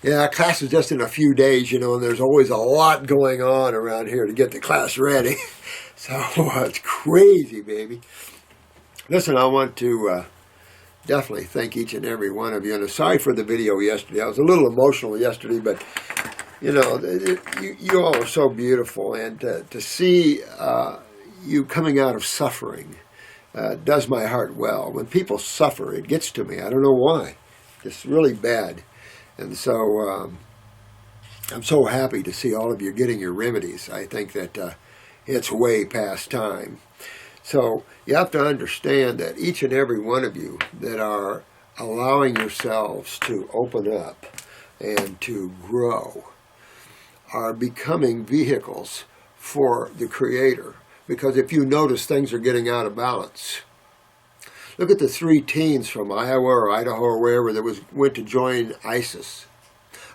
Yeah, class is just in a few days, and there's always a lot going on around here to get the class ready. So it's crazy, baby. Listen, I want to definitely thank each and every one of you. And sorry for the video yesterday. I was a little emotional yesterday, but you all are so beautiful, and to see you coming out of suffering does my heart well. When people suffer, it gets to me. I don't know why. It's really bad. And so I'm so happy to see all of you getting your remedies. I think that it's way past time. So you have to understand that each and every one of you that are allowing yourselves to open up and to grow are becoming vehicles for the Creator. Because if you notice, things are getting out of balance. Look at the 3 teens from Iowa or Idaho or wherever that went to join ISIS.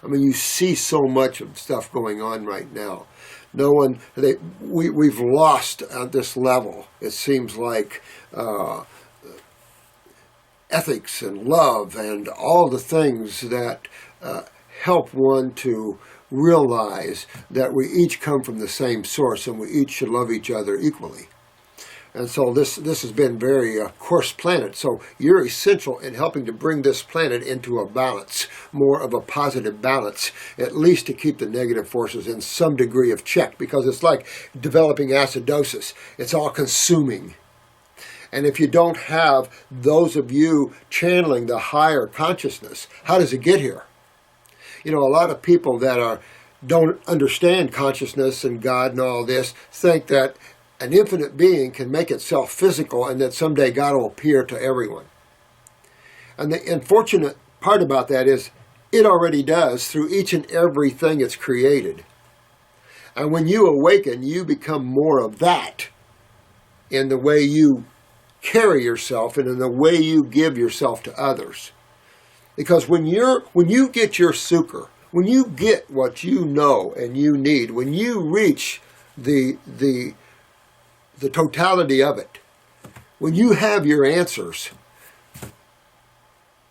I mean, you see so much of stuff going on right now. We've lost at this level, it seems like, ethics and love and all the things that help one to realize that we each come from the same source and we each should love each other equally. And so this has been very coarse planet. So you're essential in helping to bring this planet into a balance, more of a positive balance, at least to keep the negative forces in some degree of check, because it's like developing acidosis. It's all consuming. And if you don't have those of you channeling the higher consciousness, how does it get here? A lot of people that don't understand consciousness and God and all this think that an infinite being can make itself physical and that someday God will appear to everyone. And the unfortunate part about that is it already does through each and everything it's created. And when you awaken, you become more of that in the way you carry yourself and in the way you give yourself to others. Because when you get your sukha, when you get what you know and you need, when you reach the totality of it, when you have your answers,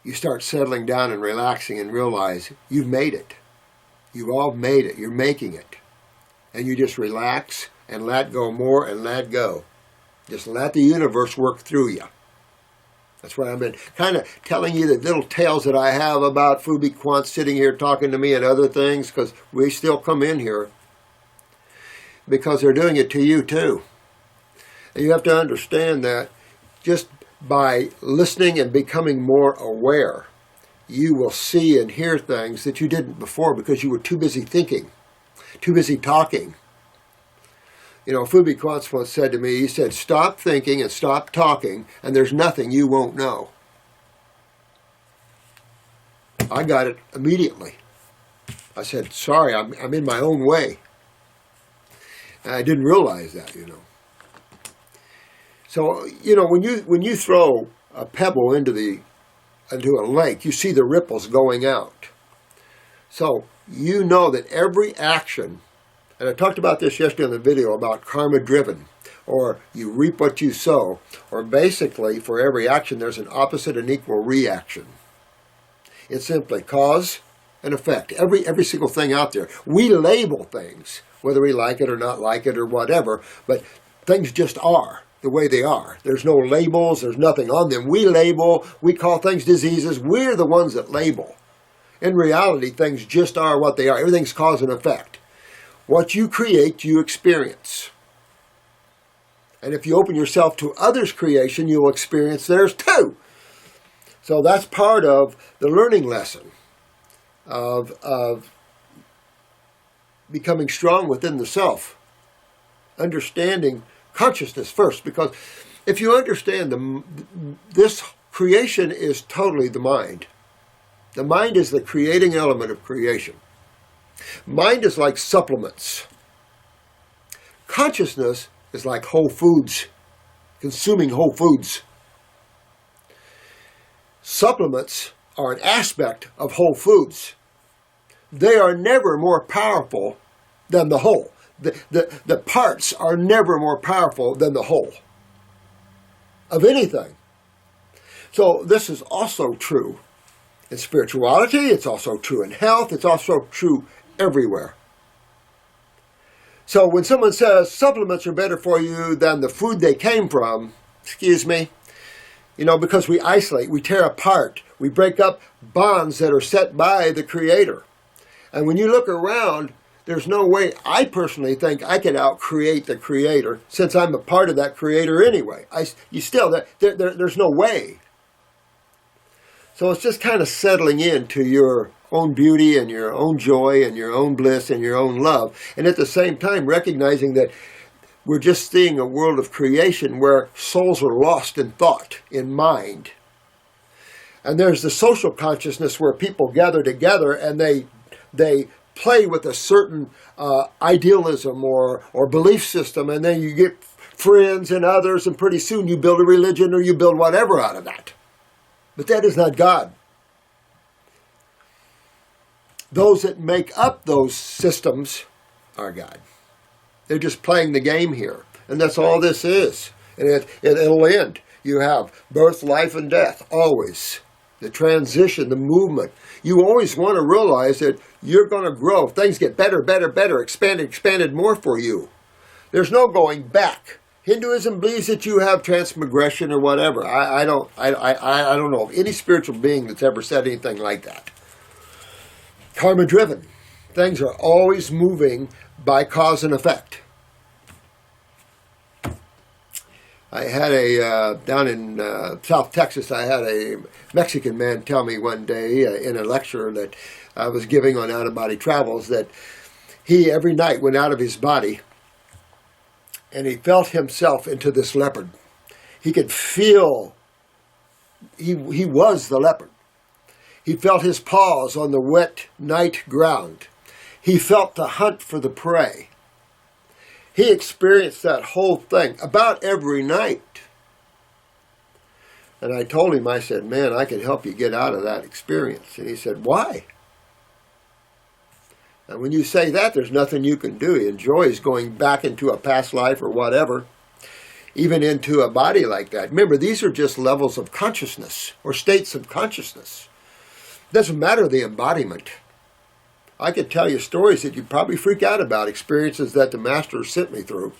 you start settling down and relaxing and realize you've made it. You've all made it. You're making it. And you just relax and let go more and let go. Just let the universe work through you. That's why I've been kind of telling you the little tales that I have about Fubi Quant sitting here talking to me and other things, because we still come in here because they're doing it to you too. And you have to understand that just by listening and becoming more aware, you will see and hear things that you didn't before because you were too busy thinking, too busy talking. Fubi Quant once said to me, he said, stop thinking and stop talking, and there's nothing you won't know. I got it immediately. I said, sorry, I'm in my own way. And I didn't realize that, So, when you throw a pebble into a lake, you see the ripples going out. So, you know that every action, and I talked about this yesterday in the video about karma-driven, or you reap what you sow, or basically for every action there's an opposite and equal reaction. It's simply cause and effect. Every single thing out there. We label things, whether we like it or not like it or whatever, but things just are the way they are. There's no labels, there's nothing on them. We label, we call things diseases. We're the ones that label. In reality, things just are what they are. Everything's cause and effect. What you create, you experience. And if you open yourself to others' creation, you'll experience theirs too. So that's part of the learning lesson of becoming strong within the self. Understanding consciousness first, because if you understand this creation is totally the mind. The mind is the creating element of creation. Mind is like supplements. Consciousness is like whole foods, consuming whole foods. Supplements are an aspect of whole foods. They are never more powerful than the whole. The parts are never more powerful than the whole of anything. So this is also true In spirituality, it's also true in health, it's also true everywhere. So when someone says supplements are better for you than the food they came from, excuse me, because we isolate, we tear apart, we break up bonds that are set by the Creator. And when you look around, there's no way, I personally think, I can out-create the Creator, since I'm a part of that Creator anyway. There's no way. So it's just kind of settling into your own beauty and your own joy and your own bliss and your own love. And at the same time, recognizing that we're just seeing a world of creation where souls are lost in thought, in mind. And there's the social consciousness where people gather together and they play with a certain idealism or belief system, and then you get friends and others, and pretty soon you build a religion or you build whatever out of that. But that is not God. Those that make up those systems are God. They're just playing the game here. And that's all this is. And it'll end. You have birth, life, and death, always. The transition, the movement. You always want to realize that you're going to grow. Things get better, expanded more for you. There's no going back. Hinduism believes that you have transmigration or whatever. I don't know of any spiritual being that's ever said anything like that. Karma driven. Things are always moving by cause and effect. I had down in South Texas, I had a Mexican man tell me one day in a lecture that I was giving on out-of-body travels that he every night went out of his body and he felt himself into this leopard. He could feel, he was the leopard. He felt his paws on the wet night ground. He felt the hunt for the prey. He experienced that whole thing about every night. And I told him, I said, man, I can help you get out of that experience. And he said, why? And when you say that, there's nothing you can do. He enjoys going back into a past life or whatever, even into a body like that. Remember, these are just levels of consciousness or states of consciousness. It doesn't matter the embodiment. I could tell you stories that you'd probably freak out about, experiences that the Master sent me through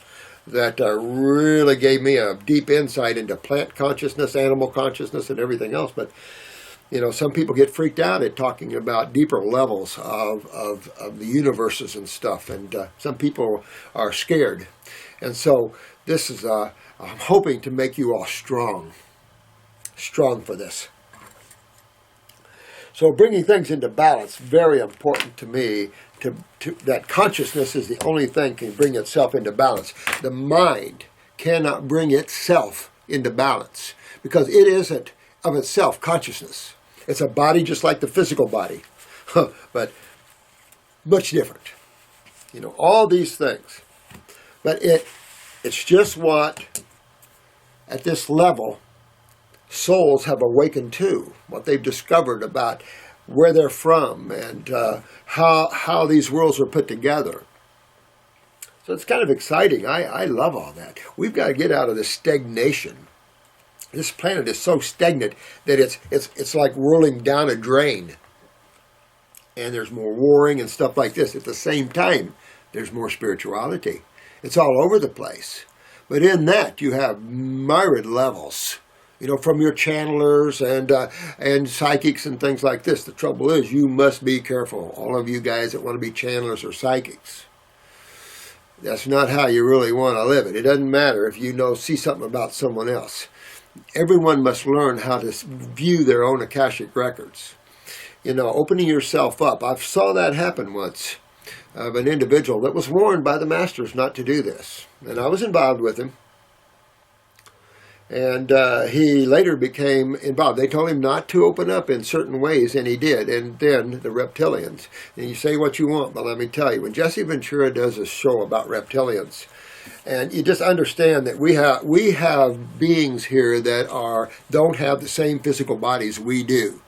that really gave me a deep insight into plant consciousness, animal consciousness, and everything else. But some people get freaked out at talking about deeper levels of the universes and stuff, and some people are scared. And so this is, I'm hoping to make you all strong for this. So bringing things into balance, very important to me, that consciousness is the only thing can bring itself into balance. The mind cannot bring itself into balance because it isn't of itself consciousness. It's a body just like the physical body, but much different. All these things. But it's just what, at this level, souls have awakened to, what they've discovered about where they're from and how these worlds are put together. So it's kind of exciting. I love all that. We've got to get out of this stagnation. This planet is so stagnant that it's like whirling down a drain. And there's more warring and stuff like this. At the same time, there's more spirituality. It's all over the place. But in that, you have myriad levels, from your channelers and psychics and things like this. The trouble is, you must be careful, all of you guys that want to be channelers or psychics. That's not how you really want to live it. It doesn't matter if you see something about someone else. Everyone must learn how to view their own Akashic records. Opening yourself up. I saw that happen once of an individual that was warned by the Masters not to do this. And I was involved with him. And he later became involved. They told him not to open up in certain ways, and he did. And then the reptilians. And you say what you want, but let me tell you, when Jesse Ventura does a show about reptilians, and you just understand that we have beings here that don't have the same physical bodies we do.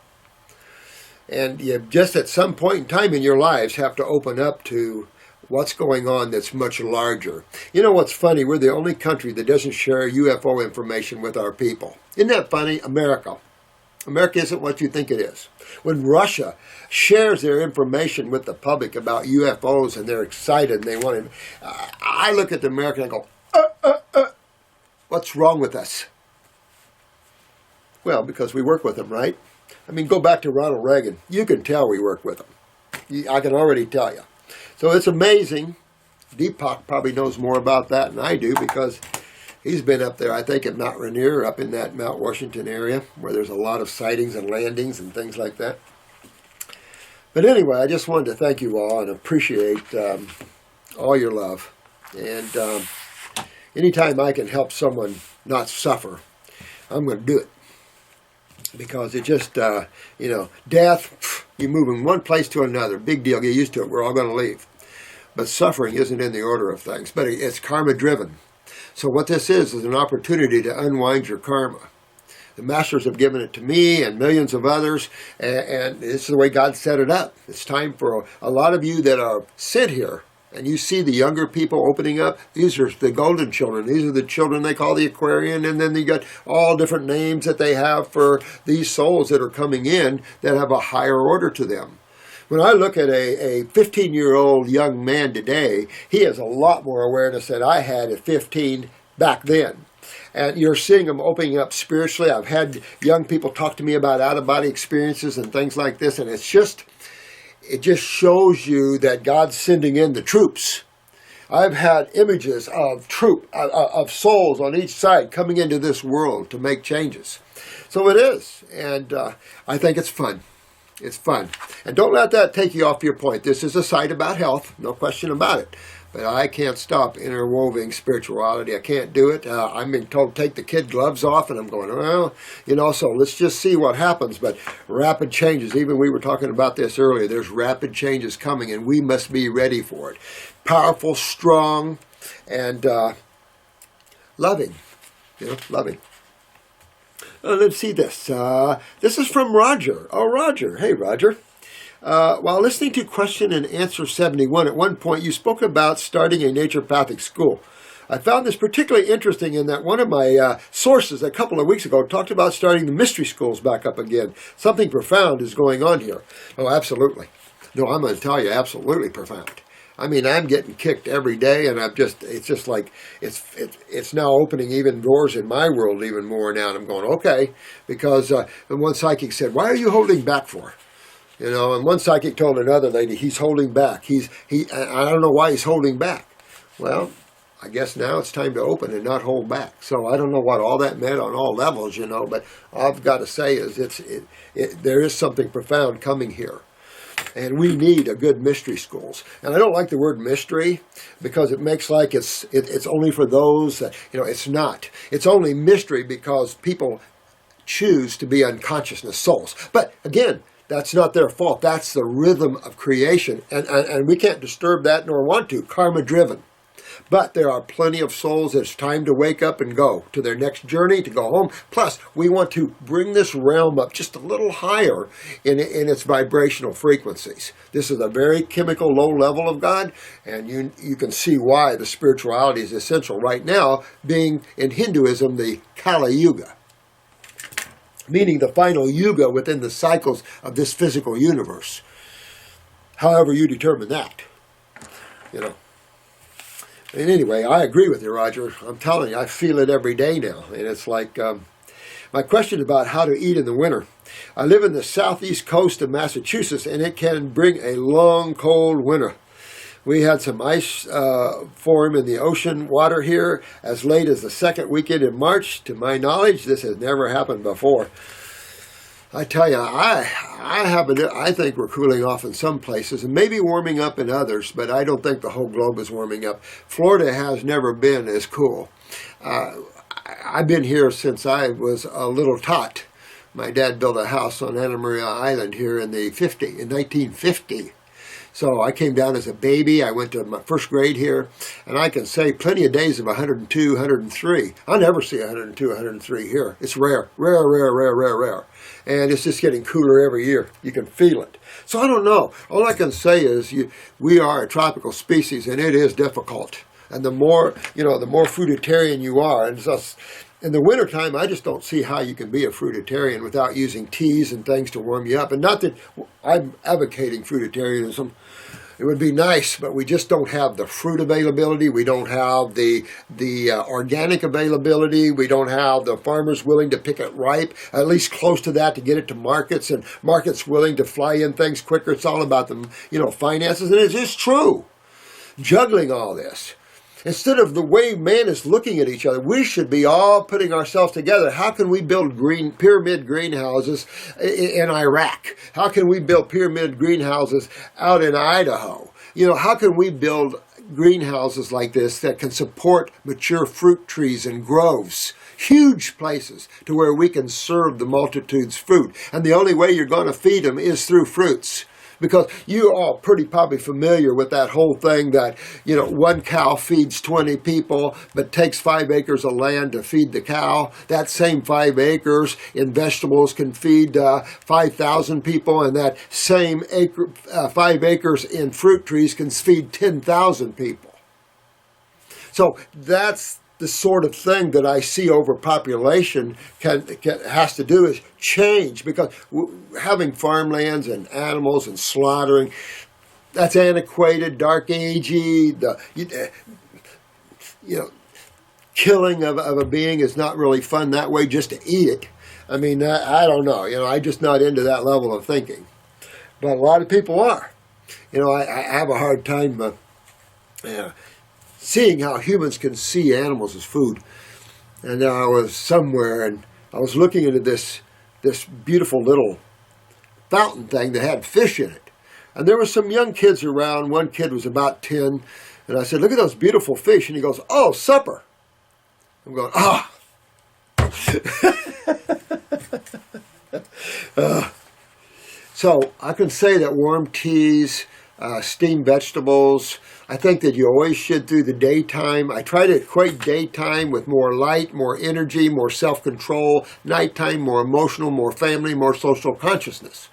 And you just at some point in time in your lives have to open up to what's going on that's much larger. What's funny? We're the only country that doesn't share UFO information with our people. Isn't that funny? America. America isn't what you think it is. When Russia shares their information with the public about UFOs and they're excited and they want to, I look at the American and go, what's wrong with us? Well, because we work with them, right? I mean, go back to Ronald Reagan. You can tell we work with them. I can already tell you. So it's amazing. Deepak probably knows more about that than I do because he's been up there, I think, at Mount Rainier, up in that Mount Washington area, where there's a lot of sightings and landings and things like that. But anyway, I just wanted to thank you all and appreciate all your love. And anytime I can help someone not suffer, I'm going to do it. Because it just, death, you move from one place to another. Big deal. Get used to it. We're all going to leave. But suffering isn't in the order of things. But it's karma-driven. So what this is an opportunity to unwind your karma. The masters have given it to me and millions of others. And this is the way God set it up. It's time for a lot of you that are sent here. And you see the younger people opening up. These are the golden children. These are the children they call the Aquarian. And then you got all different names that they have for these souls that are coming in that have a higher order to them. When I look at a 15-year-old young man today, he has a lot more awareness than I had at 15 back then. And you're seeing them opening up spiritually. I've had young people talk to me about out-of-body experiences and things like this. And it just shows you that God's sending in the troops. I've had images of of souls on each side coming into this world to make changes. So it is. And I think it's fun. It's fun. And don't let that take you off your point. This is a site about health, no question about it. But I can't stop interwoven spirituality. I can't do it. I'm being told take the kid gloves off, and I'm going, well, so let's just see what happens. But rapid changes, even we were talking about this earlier, there's rapid changes coming, and we must be ready for it. Powerful, strong, and loving. Loving. Let's see this. This is from Roger. Oh, Roger. Hey, Roger. While listening to question and answer 71, at one point you spoke about starting a naturopathic school. I found this particularly interesting in that one of my sources a couple of weeks ago talked about starting the mystery schools back up again. Something profound is going on here. Oh, absolutely. No, I'm going to tell you, absolutely profound. I mean, I'm getting kicked every day, and it's just like, it's now opening even doors in my world even more now, and I'm going, okay, because the one psychic said, why are you holding back for? And one psychic told another lady, he's holding back. I don't know why he's holding back. Well, I guess now it's time to open and not hold back. So I don't know what all that meant on all levels, but all I've got to say is there is something profound coming here. And we need a good mystery schools. And I don't like the word mystery because it makes like it's only for those that, it's not. It's only mystery because people choose to be unconsciousness souls. But again, that's not their fault. That's the rhythm of creation. And we can't disturb that nor want to. Karma driven. But there are plenty of souls that it's time to wake up and go to their next journey, to go home. Plus, we want to bring this realm up just a little higher in its vibrational frequencies. This is a very chemical low level of God, and you can see why the spirituality is essential right now, being in Hinduism the Kali Yuga, meaning the final yuga within the cycles of this physical universe. However you determine that, And anyway, I agree with you, Roger. I'm telling you, I feel it every day now. And it's like, my question about how to eat in the winter. I live in the southeast coast of Massachusetts, and it can bring a long, cold winter. We had some ice form in the ocean water here as late as the second weekend in March. To my knowledge, this has never happened before. I tell you, I think we're cooling off in some places and maybe warming up in others, but I don't think the whole globe is warming up. Florida has never been as cool. I've been here since I was a little tot. My dad built a house on Anna Maria Island here in 1950. So I came down as a baby. I went to my first grade here, and I can say plenty of days of 102, 103. I never see 102, 103 here. It's rare. And it's just getting cooler every year. You can feel it. So I don't know. All I can say is we are a tropical species, and it is difficult. And the more fruitarian you are, and just, In the wintertime, I just don't see how you can be a fruitarian without using teas and things to warm you up. And not that I'm advocating fruitarianism. It would be nice, but we just don't have the fruit availability. We don't have the organic availability. We don't have the farmers willing to pick it ripe, at least close to that, to get it to markets, and markets willing to fly in things quicker. It's all about the finances, and it's just true. Juggling all this. Instead of the way man is looking at each other, we should be all putting ourselves together. How can we build pyramid greenhouses in Iraq? How can we build pyramid greenhouses out in Idaho? How can we build greenhouses like this that can support mature fruit trees and groves? Huge places to where we can serve the multitudes food. And the only way you're going to feed them is through fruits. Because you all pretty probably familiar with that whole thing that, one cow feeds 20 people, but takes 5 acres of land to feed the cow. That same 5 acres in vegetables can feed 5,000 people, and that same 5 acres in fruit trees can feed 10,000 people. So that's the sort of thing that I see overpopulation has to do is change, because having farmlands and animals and slaughtering, that's antiquated, dark agey. Killing of a being is not really fun that way, just to eat it. I mean, I don't know. I'm just not into that level of thinking. But a lot of people are. I have a hard time seeing how humans can see animals as food. And I was somewhere and I was looking into this beautiful little fountain thing that had fish in it. And there were some young kids around. One kid was about 10. And I said, "Look at those beautiful fish." And he goes, "Oh, supper." I'm going, "Ah." So I can say that warm teas, steamed vegetables, I think that you always should through the daytime. I try to equate daytime with more light, more energy, more self-control. Nighttime, more emotional, more family, more social consciousness.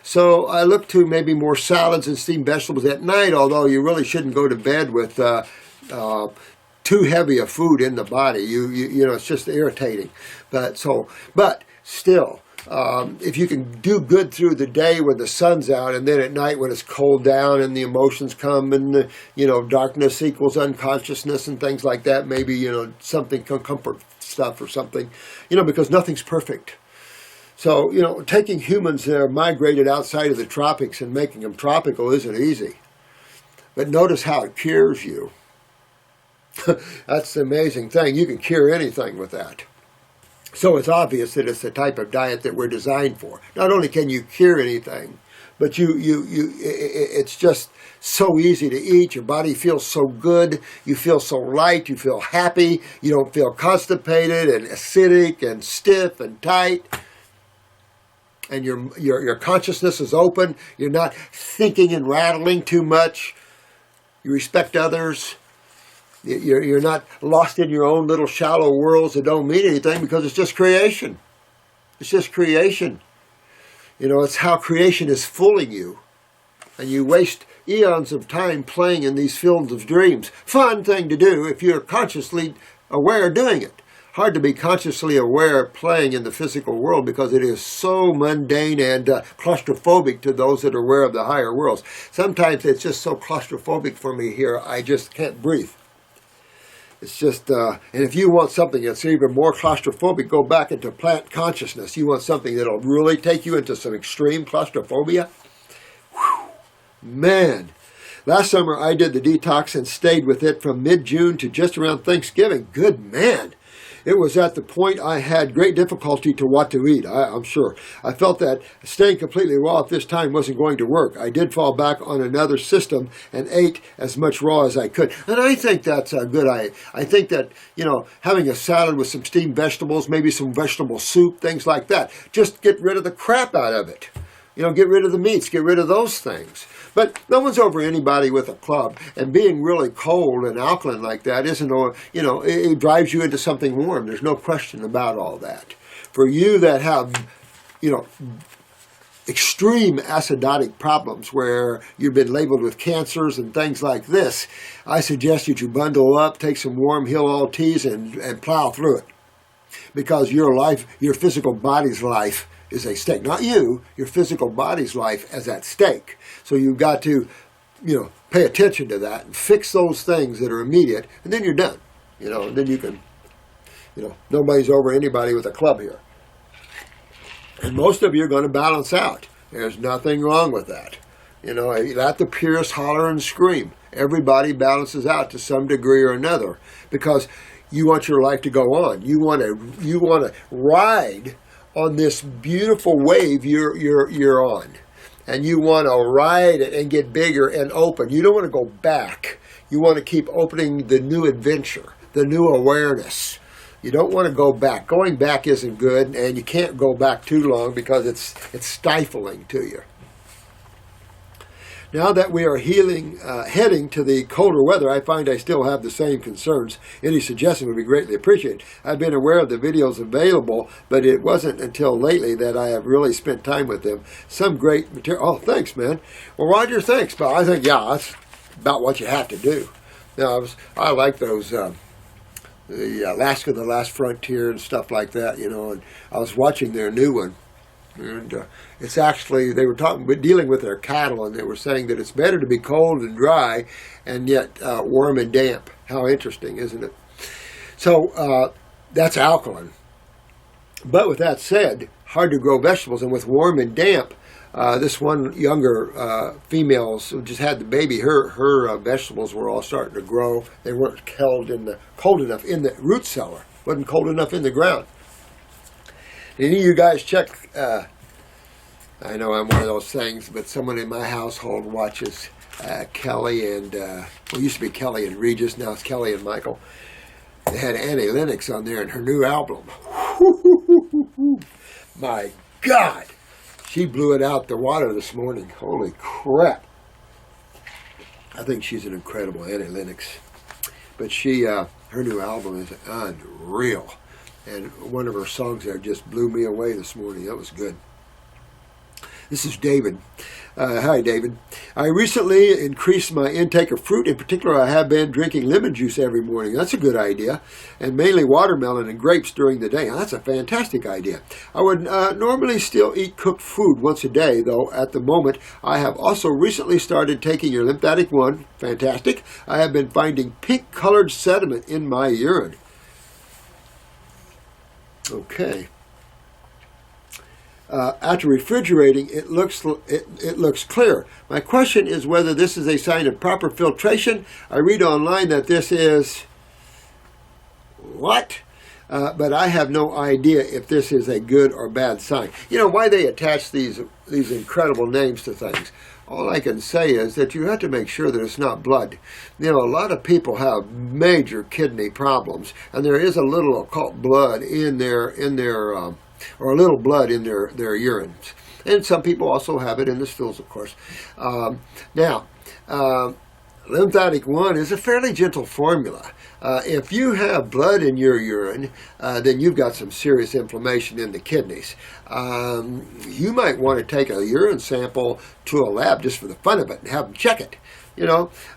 So I look to maybe more salads and steamed vegetables at night, although you really shouldn't go to bed with too heavy a food in the body. It's just irritating. But still, if you can do good through the day when the sun's out, and then at night when it's cold down and the emotions come, and darkness equals unconsciousness and things like that, maybe something comfort stuff or something, because nothing's perfect. So taking humans that are migrated outside of the tropics and making them tropical isn't easy. But notice how it cures you. That's the amazing thing. You can cure anything with that. So it's obvious that it's the type of diet that we're designed for. Not only can you cure anything, but it's just so easy to eat. Your body feels so good. You feel so light. You feel happy. You don't feel constipated and acidic and stiff and tight. And your consciousness is open. You're not thinking and rattling too much. You respect others. You're not lost in your own little shallow worlds that don't mean anything, because it's just creation. It's just creation. It's how creation is fooling you. And you waste eons of time playing in these fields of dreams. Fun thing to do if you're consciously aware of doing it. Hard to be consciously aware of playing in the physical world, because it is so mundane and claustrophobic to those that are aware of the higher worlds. Sometimes it's just so claustrophobic for me here, I just can't breathe. It's just, and if you want something that's even more claustrophobic, go back into plant consciousness. You want something that'll really take you into some extreme claustrophobia? Whew, man. Last summer I did the detox and stayed with it from mid-June to just around Thanksgiving. Good man. It was at the point I had great difficulty to what to eat, I'm sure. I felt that staying completely raw at this time wasn't going to work. I did fall back on another system and ate as much raw as I could. And I think that's a good idea. I think that, having a salad with some steamed vegetables, maybe some vegetable soup, things like that, just get rid of the crap out of it. Get rid of the meats, get rid of those things. But no one's over anybody with a club, and being really cold and alkaline like that isn't, it drives you into something warm. There's no question about all that. For you that have, extreme acidotic problems where you've been labeled with cancers and things like this, I suggest that you bundle up, take some warm Heal All teas, and plow through it. because your life, your physical body's life is at stake. Not you, your physical body's life is at stake. So you've got to, pay attention to that and fix those things that are immediate, and then you're done. And then you can, nobody's over anybody with a club here. And most of you are going to balance out. There's nothing wrong with that. Let the purest holler and scream. Everybody balances out to some degree or another, because you want your life to go on. You want to ride on this beautiful wave you're on, and you want to ride it and get bigger and open. You don't want to go back. You want to keep opening the new adventure, the new awareness. You don't want to go back. Going back isn't good, and you can't go back too long because it's stifling to you. Now that we are heading to the colder weather, I find I still have the same concerns. Any suggestion would be greatly appreciated. I've been aware of the videos available, but it wasn't until lately that I have really spent time with them. Some great material. Oh, thanks, man. Well, Roger, thanks, pal. I think, that's about what you have to do. Now, I like those, the Alaska, the Last Frontier and stuff like that, and I was watching their new one. And it's actually, they were dealing with their cattle, and they were saying that it's better to be cold and dry and yet warm and damp. How interesting, isn't it? So that's alkaline. But with that said, hard to grow vegetables, and with warm and damp, this one younger female who just had the baby, her vegetables were all starting to grow. They weren't cold enough in the root cellar, wasn't cold enough in the ground. Any of you guys check, I know I'm one of those things, but someone in my household watches Kelly and, used to be Kelly and Regis, now it's Kelly and Michael. They had Annie Lennox on there in her new album. My God! She blew it out the water this morning. Holy crap. I think she's an incredible Annie Lennox. But her new album is unreal. And one of her songs there just blew me away this morning. That was good. This is David. Hi, David. I recently increased my intake of fruit. In particular, I have been drinking lemon juice every morning. That's a good idea. And mainly watermelon and grapes during the day. Now, that's a fantastic idea. I would normally still eat cooked food once a day, though at the moment I have also recently started taking your Lymphatic One. Fantastic. I have been finding pink-colored sediment in my urine. Okay. After refrigerating, it looks clear. My question is whether this is a sign of proper filtration. I read online that this is what? But I have no idea if this is a good or bad sign. Why they attach these incredible names to things. All I can say is that you have to make sure that it's not blood. A lot of people have major kidney problems, and there is a little occult blood in their or a little blood in their urines. And some people also have it in the stools, of course. Lymphatic One is a fairly gentle formula. If you have blood in your urine, then you've got some serious inflammation in the kidneys. You might want to take a urine sample to a lab just for the fun of it and have them check it.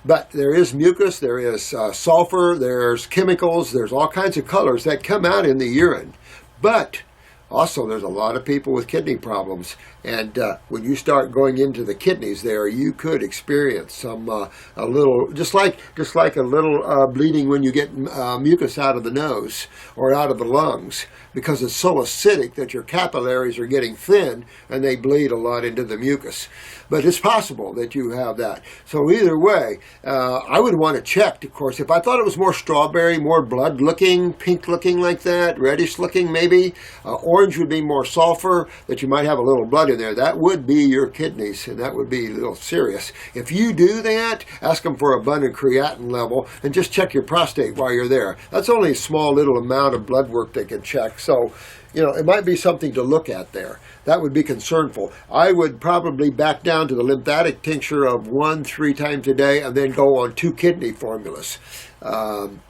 But there is mucus, there is sulfur, there's chemicals, there's all kinds of colors that come out in the urine. But also, there's a lot of people with kidney problems, and when you start going into the kidneys there, you could experience some a little, just like a little bleeding when you get mucus out of the nose or out of the lungs, because it's so acidic that your capillaries are getting thin and they bleed a lot into the mucus. But it's possible that you have that. So either way, I would want to check, of course. If I thought it was more strawberry, more blood-looking, pink-looking like that, reddish-looking maybe, orange would be more sulfur, that you might have a little blood in there. That would be your kidneys, and that would be a little serious. If you do that, ask them for abundant creatinine level, and just check your prostate while you're there. That's only a small little amount of blood work they can check. So, it might be something to look at there. That would be concernful. I would probably back down to the lymphatic tincture of 1-3 times a day and then go on 2 kidney formulas. And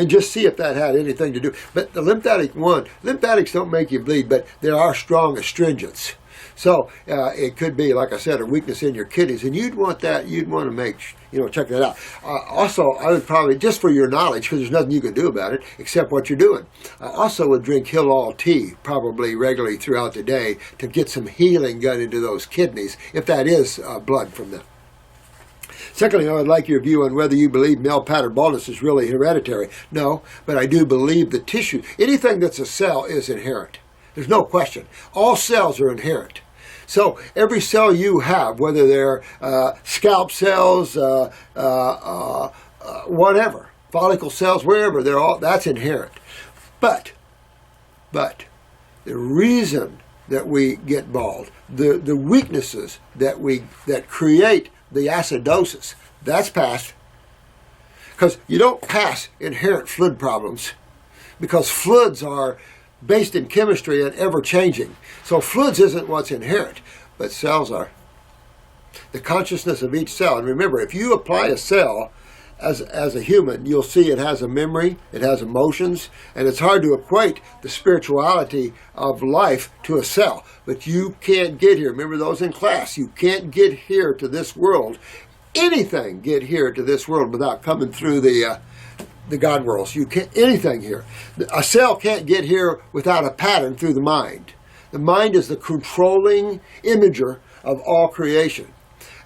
just see if that had anything to do. But the Lymphatic One, lymphatics don't make you bleed, but there are strong astringents. So it could be, like I said, a weakness in your kidneys, and you'd want to check that out. Also, I would probably, just for your knowledge, because there's nothing you can do about it except what you're doing, I also would drink Hillall tea probably regularly throughout the day to get some healing gun into those kidneys, if that is blood from them. Secondly, I would like your view on whether you believe male pattern baldness is really hereditary. No, but I do believe the tissue, anything that's a cell is inherent. There's no question. All cells are inherent. So every cell you have, whether they're scalp cells, whatever, follicle cells, wherever, that's inherent. But the reason that we get bald, the weaknesses that create the acidosis, that's past. Because you don't pass inherent fluid problems, because fluids are based in chemistry and ever-changing. So fluids isn't what's inherent, but cells are. The consciousness of each cell. And remember, if you apply a cell as a human, you'll see it has a memory, it has emotions, and it's hard to equate the spirituality of life to a cell. But you can't get here. Remember those in class. You can't get here to this world, anything get here to this world without coming through the God worlds. You can't, anything here. A cell can't get here without a pattern through the mind. The mind is the controlling imager of all creation.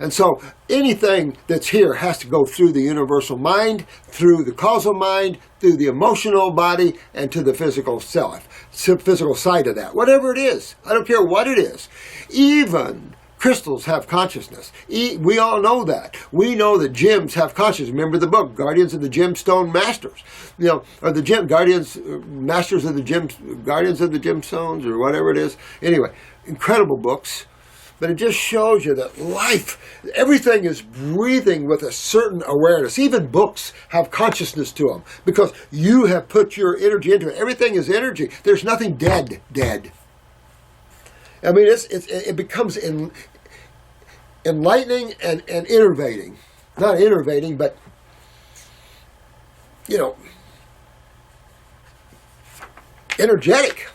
And so anything that's here has to go through the universal mind, through the causal mind, through the emotional body, and to the physical self, physical side of that. Whatever it is. I don't care what it is. Even crystals have consciousness. We all know that. We know that gems have consciousness. Remember the book, Guardians of the Gemstone Masters. Or the Masters of the Guardians of the Gemstones, or whatever it is. Anyway, incredible books. But it just shows you that life, everything is breathing with a certain awareness. Even books have consciousness to them because you have put your energy into it. Everything is energy. There's nothing dead. I mean, it becomes enlightening and innervating. Not innervating, but, energetic.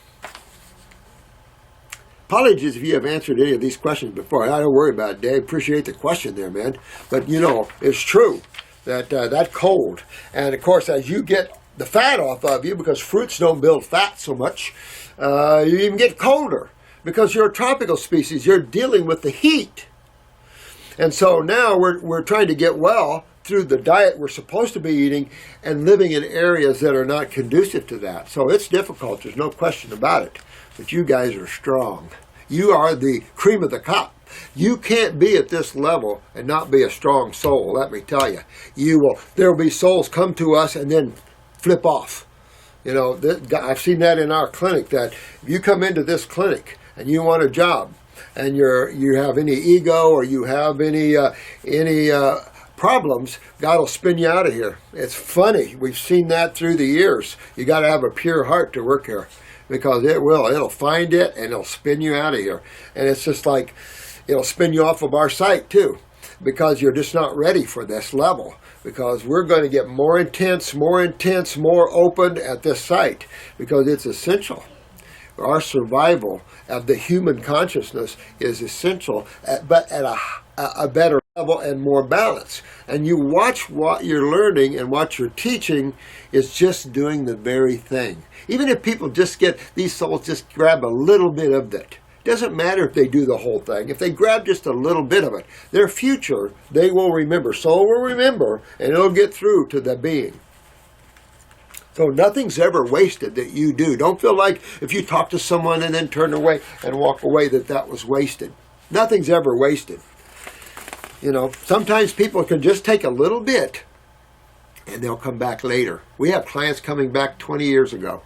Apologies if you have answered any of these questions before. I don't worry about it, Dave. Appreciate the question there, man. But, it's true that cold. And, of course, as you get the fat off of you, because fruits don't build fat so much, you even get colder. Because you're a tropical species. You're dealing with the heat. And so now we're trying to get well through the diet we're supposed to be eating and living in areas that are not conducive to that. So it's difficult. There's no question about it. But you guys are strong. You are the cream of the crop. You can't be at this level and not be a strong soul, let me tell you. There will be souls come to us and then flip off. I've seen that in our clinic, that if you come into this clinic and you want a job and you have any ego or you have any problems, God will spin you out of here. It's funny. We've seen that through the years. You got to have a pure heart to work here. Because it'll find it and it'll spin you out of here. And it's just like, it'll spin you off of our site too. Because you're just not ready for this level. Because we're going to get more intense, more open at this site. Because it's essential. Our survival of the human consciousness is essential, but at a better level and more balance. And you watch what you're learning and what you're teaching is just doing the very thing. Even if people these souls just grab a little bit of it. Doesn't matter if they do the whole thing. If they grab just a little bit of it, their future, they will remember. Soul will remember, and it'll get through to the being. So nothing's ever wasted that you do. Don't feel like if you talk to someone and then turn away and walk away that was wasted. Nothing's ever wasted. Sometimes people can just take a little bit and they'll come back later. We have clients coming back 20 years ago,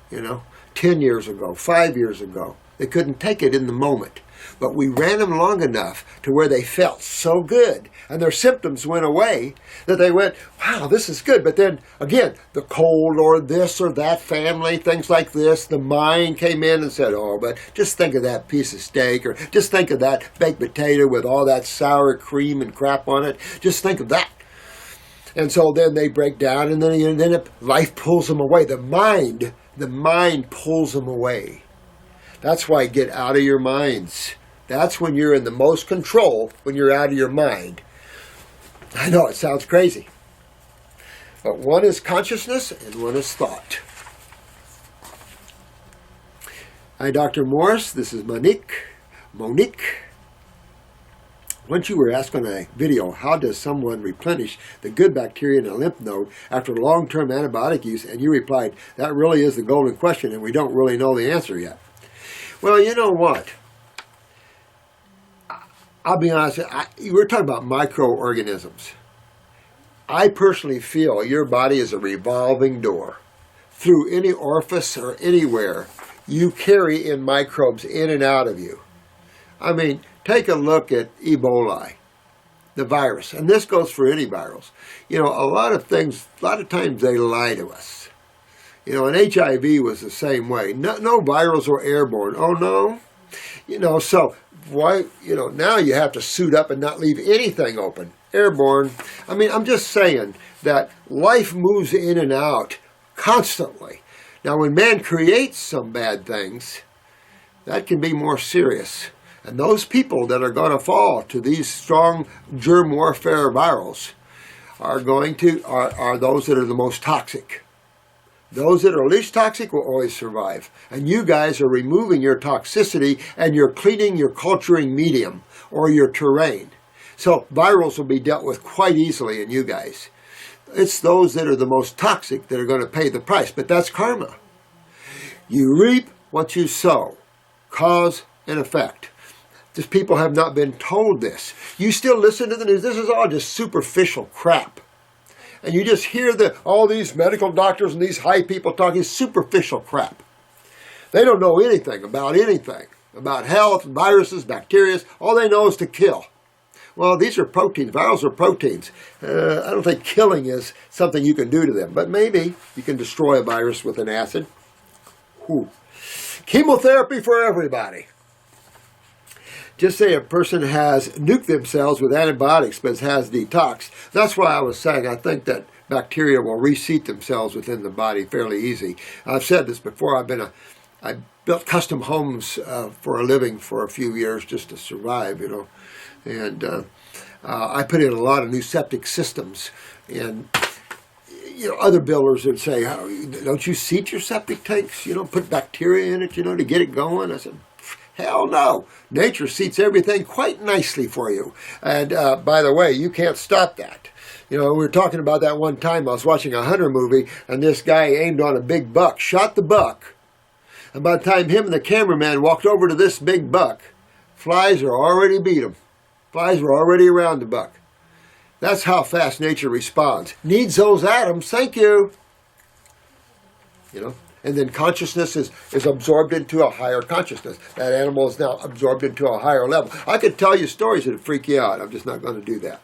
10 years ago, 5 years ago. They couldn't take it in the moment. But we ran them long enough to where they felt so good and their symptoms went away that they went, wow, this is good. But then, again, the cold or this or that family, things like this, the mind came in and said, oh, but just think of that piece of steak, or just think of that baked potato with all that sour cream and crap on it. Just think of that. And so then they break down, and then life pulls them away. The mind pulls them away. That's why get out of your minds. That's when you're in the most control, when you're out of your mind. I know it sounds crazy. But one is consciousness and one is thought. Hi, Dr. Morris. This is Monique. Once you were asked on a video, how does someone replenish the good bacteria in a lymph node after long-term antibiotic use? And you replied, that really is the golden question, and we don't really know the answer yet. Well, you know what? I'll be honest, we're talking about microorganisms. I personally feel your body is a revolving door. Through any orifice or anywhere, you carry in microbes in and out of you. I mean, take a look at Ebola, the virus, and this goes for any virus. You know, a lot of times they lie to us. You know, and HIV was the same way. No virals were airborne. Oh no? You know, so why, now you have to suit up and not leave anything open. Airborne. I mean, I'm just saying that life moves in and out constantly. Now, when man creates some bad things, that can be more serious. And those people that are going to fall to these strong germ warfare virals are those that are the most toxic. Those that are least toxic will always survive. And you guys are removing your toxicity and you're cleaning your culturing medium or your terrain. So virals will be dealt with quite easily in you guys. It's those that are the most toxic that are going to pay the price. But that's karma. You reap what you sow. Cause and effect. Just people have not been told this. You still listen to the news. This is all just superficial crap. And you just hear all these medical doctors and these high people talking superficial crap. They don't know anything, about health, viruses, bacteria. All they know is to kill. Well, these are proteins. Virals are proteins. I don't think killing is something you can do to them, but maybe you can destroy a virus with an acid. Whew. Chemotherapy for everybody. Just say a person has nuked themselves with antibiotics but has detox. That's why I was saying I think that bacteria will reseat themselves within the body fairly easy. I've said this before. I built custom homes for a living for a few years just to survive, And I put in a lot of new septic systems. And, other builders would say, don't you seat your septic tanks? Put bacteria in it, to get it going? I said, hell no. Nature seats everything quite nicely for you. And by the way, you can't stop that. We were talking about that one time. I was watching a hunter movie, and this guy aimed on a big buck, shot the buck. And by the time him and the cameraman walked over to this big buck, flies are already beat him. Flies were already around the buck. That's how fast nature responds. Needs those atoms, thank you. And then consciousness is absorbed into a higher consciousness. That animal is now absorbed into a higher level. I could tell you stories that would freak you out. I'm just not going to do that.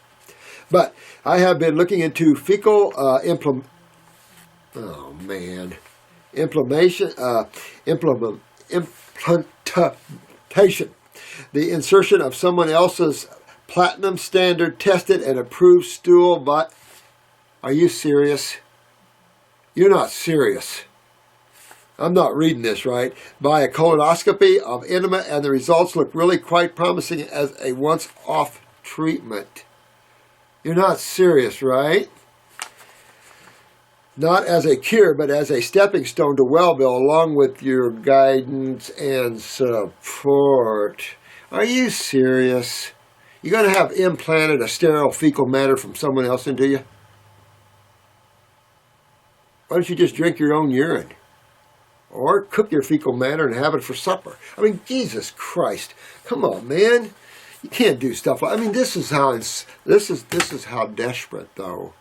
But I have been looking into fecal implantation. The insertion of someone else's platinum standard tested and approved stool. But are you serious? You're not serious. I'm not reading this right. By a colonoscopy of enema, and the results look really quite promising as a once-off treatment. You're not serious, right? Not as a cure, but as a stepping stone to Wellville, along with your guidance and support. Are you serious? You're going to have implanted a sterile fecal matter from someone else into you? Why don't you just drink your own urine? Or cook your fecal matter and have it for supper. I mean, Jesus Christ. Come on, man. You can't do stuff like. I mean, this is how desperate though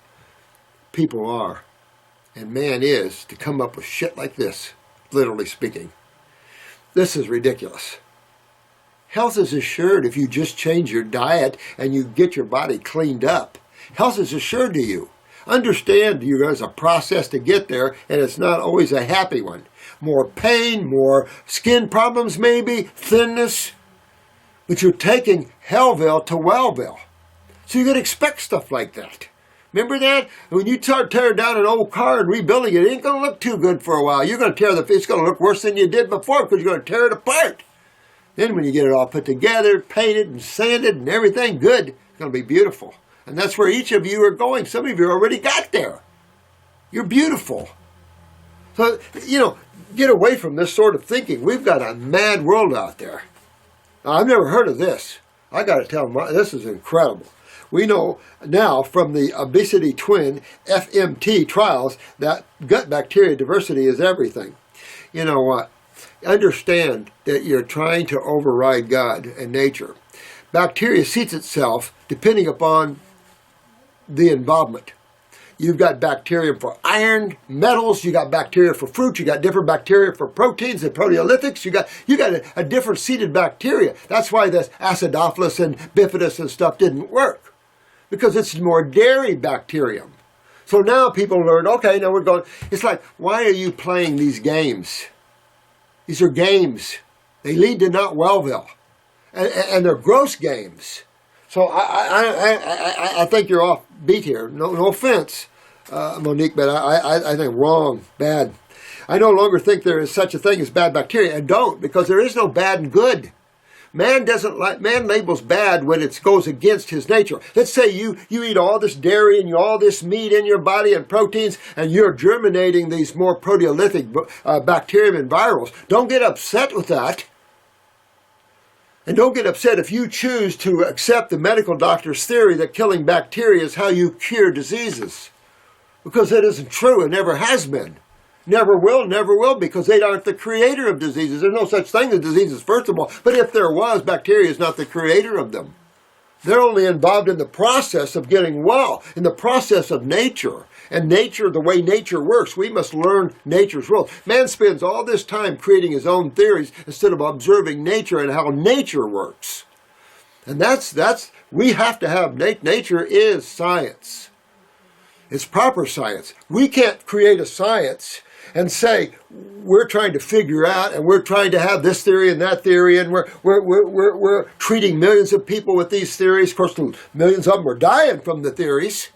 people are, and man is, to come up with shit like this. Literally speaking, this is ridiculous. Health is assured if you just change your diet and you get your body cleaned up. Health is assured to you. Understand there's a process to get there, and it's not always a happy one. More pain, more skin problems maybe, thinness. But you're taking Hellville to Wellville. So you can expect stuff like that. Remember that? When you tear down an old car and rebuilding it, it ain't going to look too good for a while. You're going to it's going to look worse than you did before because you're going to tear it apart. Then when you get it all put together, painted and sanded and everything good, it's going to be beautiful. And that's where each of you are going. Some of you already got there. You're beautiful. So, get away from this sort of thinking. We've got a mad world out there. Now, I've never heard of this. I got to tell them, this is incredible. We know now from the obesity twin FMT trials that gut bacteria diversity is everything. You know what? Understand that you're trying to override God and nature. Bacteria seats itself depending upon the involvement. You've got bacteria for iron, metals, you got bacteria for fruits, you got different bacteria for proteins and proteolytics, you got a different seeded bacteria. That's why this acidophilus and bifidus and stuff didn't work, because it's more dairy bacterium. So now people learn, okay, now we're going, it's like, why are you playing these games? These are games. They lead to not Wellville. And they're gross games. So I think you're off beat here. No offense, Monique, but I think wrong, bad. I no longer think there is such a thing as bad bacteria. I don't, because there is no bad and good. Man labels bad when it goes against his nature. Let's say you eat all this dairy and all this meat in your body and proteins, and you're germinating these more proteolytic bacteria and virals. Don't get upset with that. And don't get upset if you choose to accept the medical doctor's theory that killing bacteria is how you cure diseases. Because that isn't true. It never has been. Never will, because they aren't the creator of diseases. There's no such thing as diseases, first of all. But if there was, bacteria is not the creator of them. They're only involved in the process of getting well, in the process of nature. And nature, the way nature works, we must learn nature's rules. Man spends all this time creating his own theories instead of observing nature and how nature works. And we have to have, nature is science. It's proper science. We can't create a science and say, we're trying to figure out, and we're trying to have this theory and that theory, and we're treating millions of people with these theories. Of course, millions of them are dying from the theories.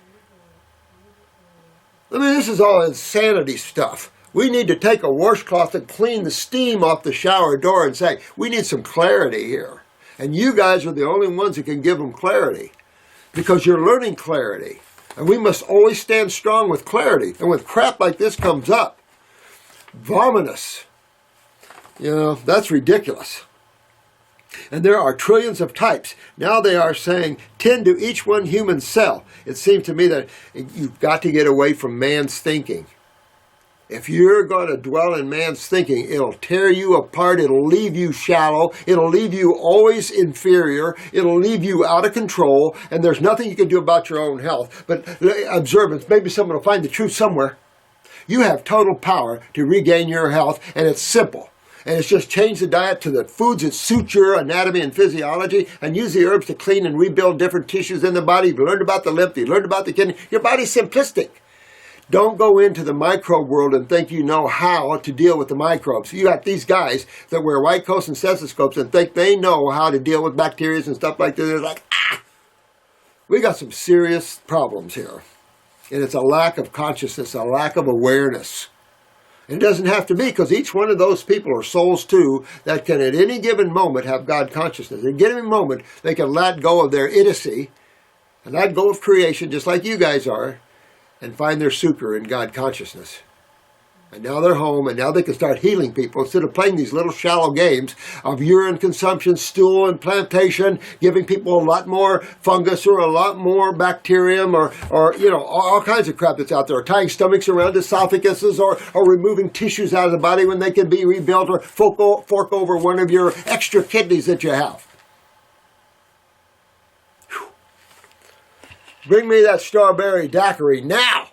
I mean, this is all insanity stuff. We need to take a washcloth and clean the steam off the shower door and say, we need some clarity here. And you guys are the only ones who can give them clarity, because you're learning clarity. And we must always stand strong with clarity. And when crap like this comes up, vomitous, that's ridiculous. And there are trillions of types. Now they are saying 10 to each one human cell. It seems to me that you've got to get away from man's thinking. If you're going to dwell in man's thinking, it'll tear you apart. It'll leave you shallow. It'll leave you always inferior. It'll leave you out of control. And there's nothing you can do about your own health. But observance, maybe someone will find the truth somewhere. You have total power to regain your health, and it's simple. And it's just change the diet to the foods that suit your anatomy and physiology, and use the herbs to clean and rebuild different tissues in the body. You've learned about the lymph, you've learned about the kidney. Your body's simplistic. Don't go into the microbe world and think you know how to deal with the microbes. You got these guys that wear white coats and stethoscopes and think they know how to deal with bacteria and stuff like that. They're like, we got some serious problems here. And it's a lack of consciousness, a lack of awareness. It doesn't have to be, because each one of those people are souls too that can at any given moment have God consciousness. At any given moment, they can let go of their idiocy and let go of creation, just like you guys are, and find their succor in God consciousness. And now they're home, and now they can start healing people instead of playing these little shallow games of urine consumption, stool implantation, giving people a lot more fungus or a lot more bacterium or all kinds of crap that's out there, or tying stomachs around esophaguses or removing tissues out of the body when they can be rebuilt, or fork over one of your extra kidneys that you have. Whew. Bring me that strawberry daiquiri now!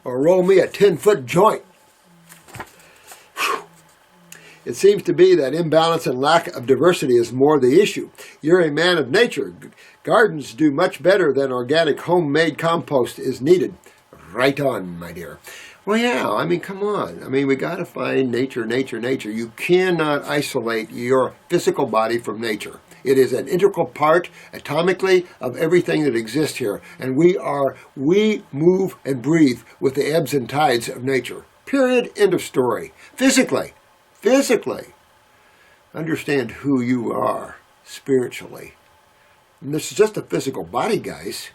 Or roll me a 10-foot joint. Whew. It seems to be that imbalance and lack of diversity is more the issue. You're a man of nature. Gardens do much better than organic homemade compost is needed. Right on, my dear. Well, yeah, come on. We got to find nature. You cannot isolate your physical body from nature. It is an integral part, atomically, of everything that exists here. And we move and breathe with the ebbs and tides of nature. Period. End of story. Physically. physically. Understand who you are spiritually. And this is just a physical body, guys.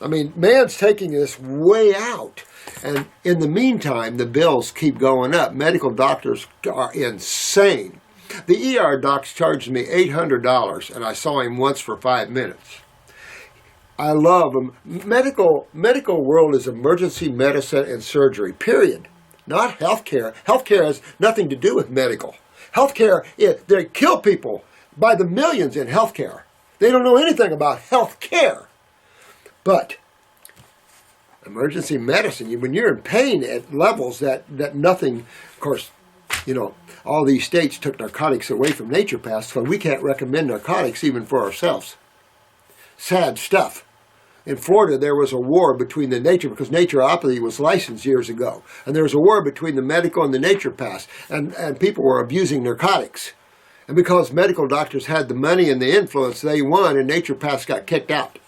I mean, man's taking this way out. And in the meantime, the bills keep going up. Medical doctors are insane. The ER docs charged me $800, and I saw him once for 5 minutes. I love them. Medical world is emergency medicine and surgery, period. Not healthcare. Healthcare has nothing to do with medical. Healthcare, they kill people by the millions in healthcare. They don't know anything about healthcare. But emergency medicine, when you're in pain at levels that nothing, of course, all these states took narcotics away from naturopaths, so we can't recommend narcotics even for ourselves. Sad stuff. In Florida, there was a war between because naturopathy was licensed years ago, and there was a war between the medical and the naturopaths, and people were abusing narcotics. And because medical doctors had the money and the influence, they won, and naturopaths got kicked out.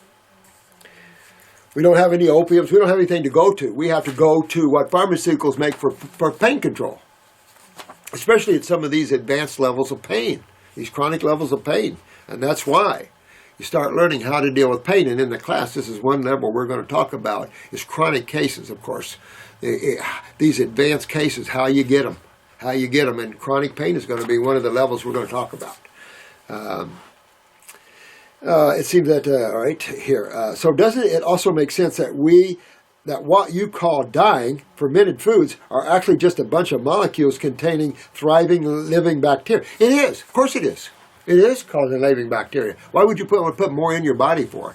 We don't have any opiates. We don't have anything to go to. We have to go to what pharmaceuticals make for pain control, especially at some of these advanced levels of pain, these chronic levels of pain. And that's why you start learning how to deal with pain. And in the class, this is one level we're going to talk about, is chronic cases, of course. These advanced cases, how you get them. And chronic pain is going to be one of the levels we're going to talk about. It seems that, all right, here. So doesn't it also make sense that what you call dying, fermented foods, are actually just a bunch of molecules containing thriving, living bacteria? It is. Of course it is. It is causing living bacteria. Why would you put more in your body for?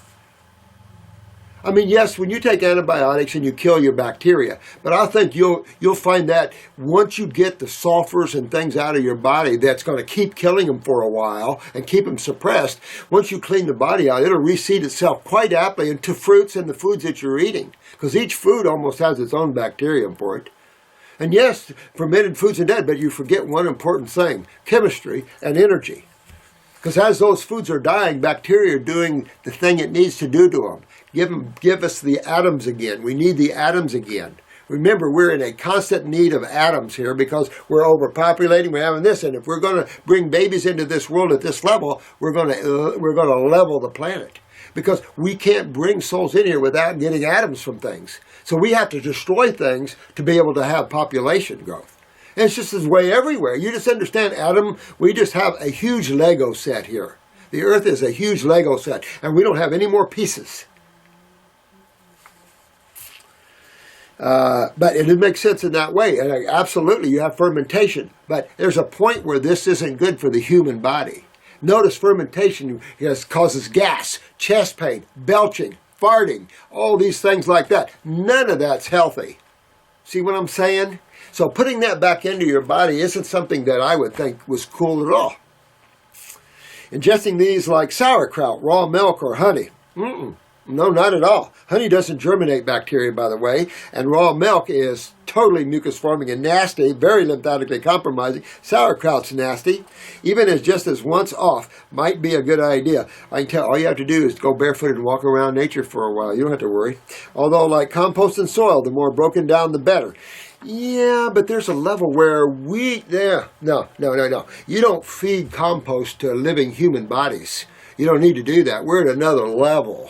I mean, yes, when you take antibiotics and you kill your bacteria, but I think you'll find that once you get the sulfurs and things out of your body, that's going to keep killing them for a while and keep them suppressed. Once you clean the body out, it'll reseed itself quite aptly into fruits and the foods that you're eating, because each food almost has its own bacterium for it. And yes, fermented foods are dead, but you forget one important thing: chemistry and energy. Because as those foods are dying, bacteria are doing the thing it needs to do to them. Give us the atoms again. We need the atoms again. Remember, we're in a constant need of atoms here because we're overpopulating. We're having this, and if we're going to bring babies into this world at this level, we're going to level the planet, because we can't bring souls in here without getting atoms from things. So we have to destroy things to be able to have population growth. And it's just this way everywhere. You just understand, Adam, we just have a huge Lego set here. The earth is a huge Lego set, and we don't have any more pieces. But it makes sense in that way. And absolutely, you have fermentation. But there's a point where this isn't good for the human body. Notice fermentation causes gas, chest pain, belching, farting, all these things like that. None of that's healthy. See what I'm saying? So putting that back into your body isn't something that I would think was cool at all. Ingesting these like sauerkraut, raw milk, or honey. No, not at all. Honey doesn't germinate bacteria, by the way, and raw milk is totally mucus-forming and nasty, very lymphatically compromising. Sauerkraut's nasty. Even as just as once off might be a good idea. I can tell all you have to do is go barefooted and walk around nature for a while. You don't have to worry. Although, like compost and soil, the more broken down, the better. Yeah, but there's a level where no. You don't feed compost to living human bodies. You don't need to do that. We're at another level.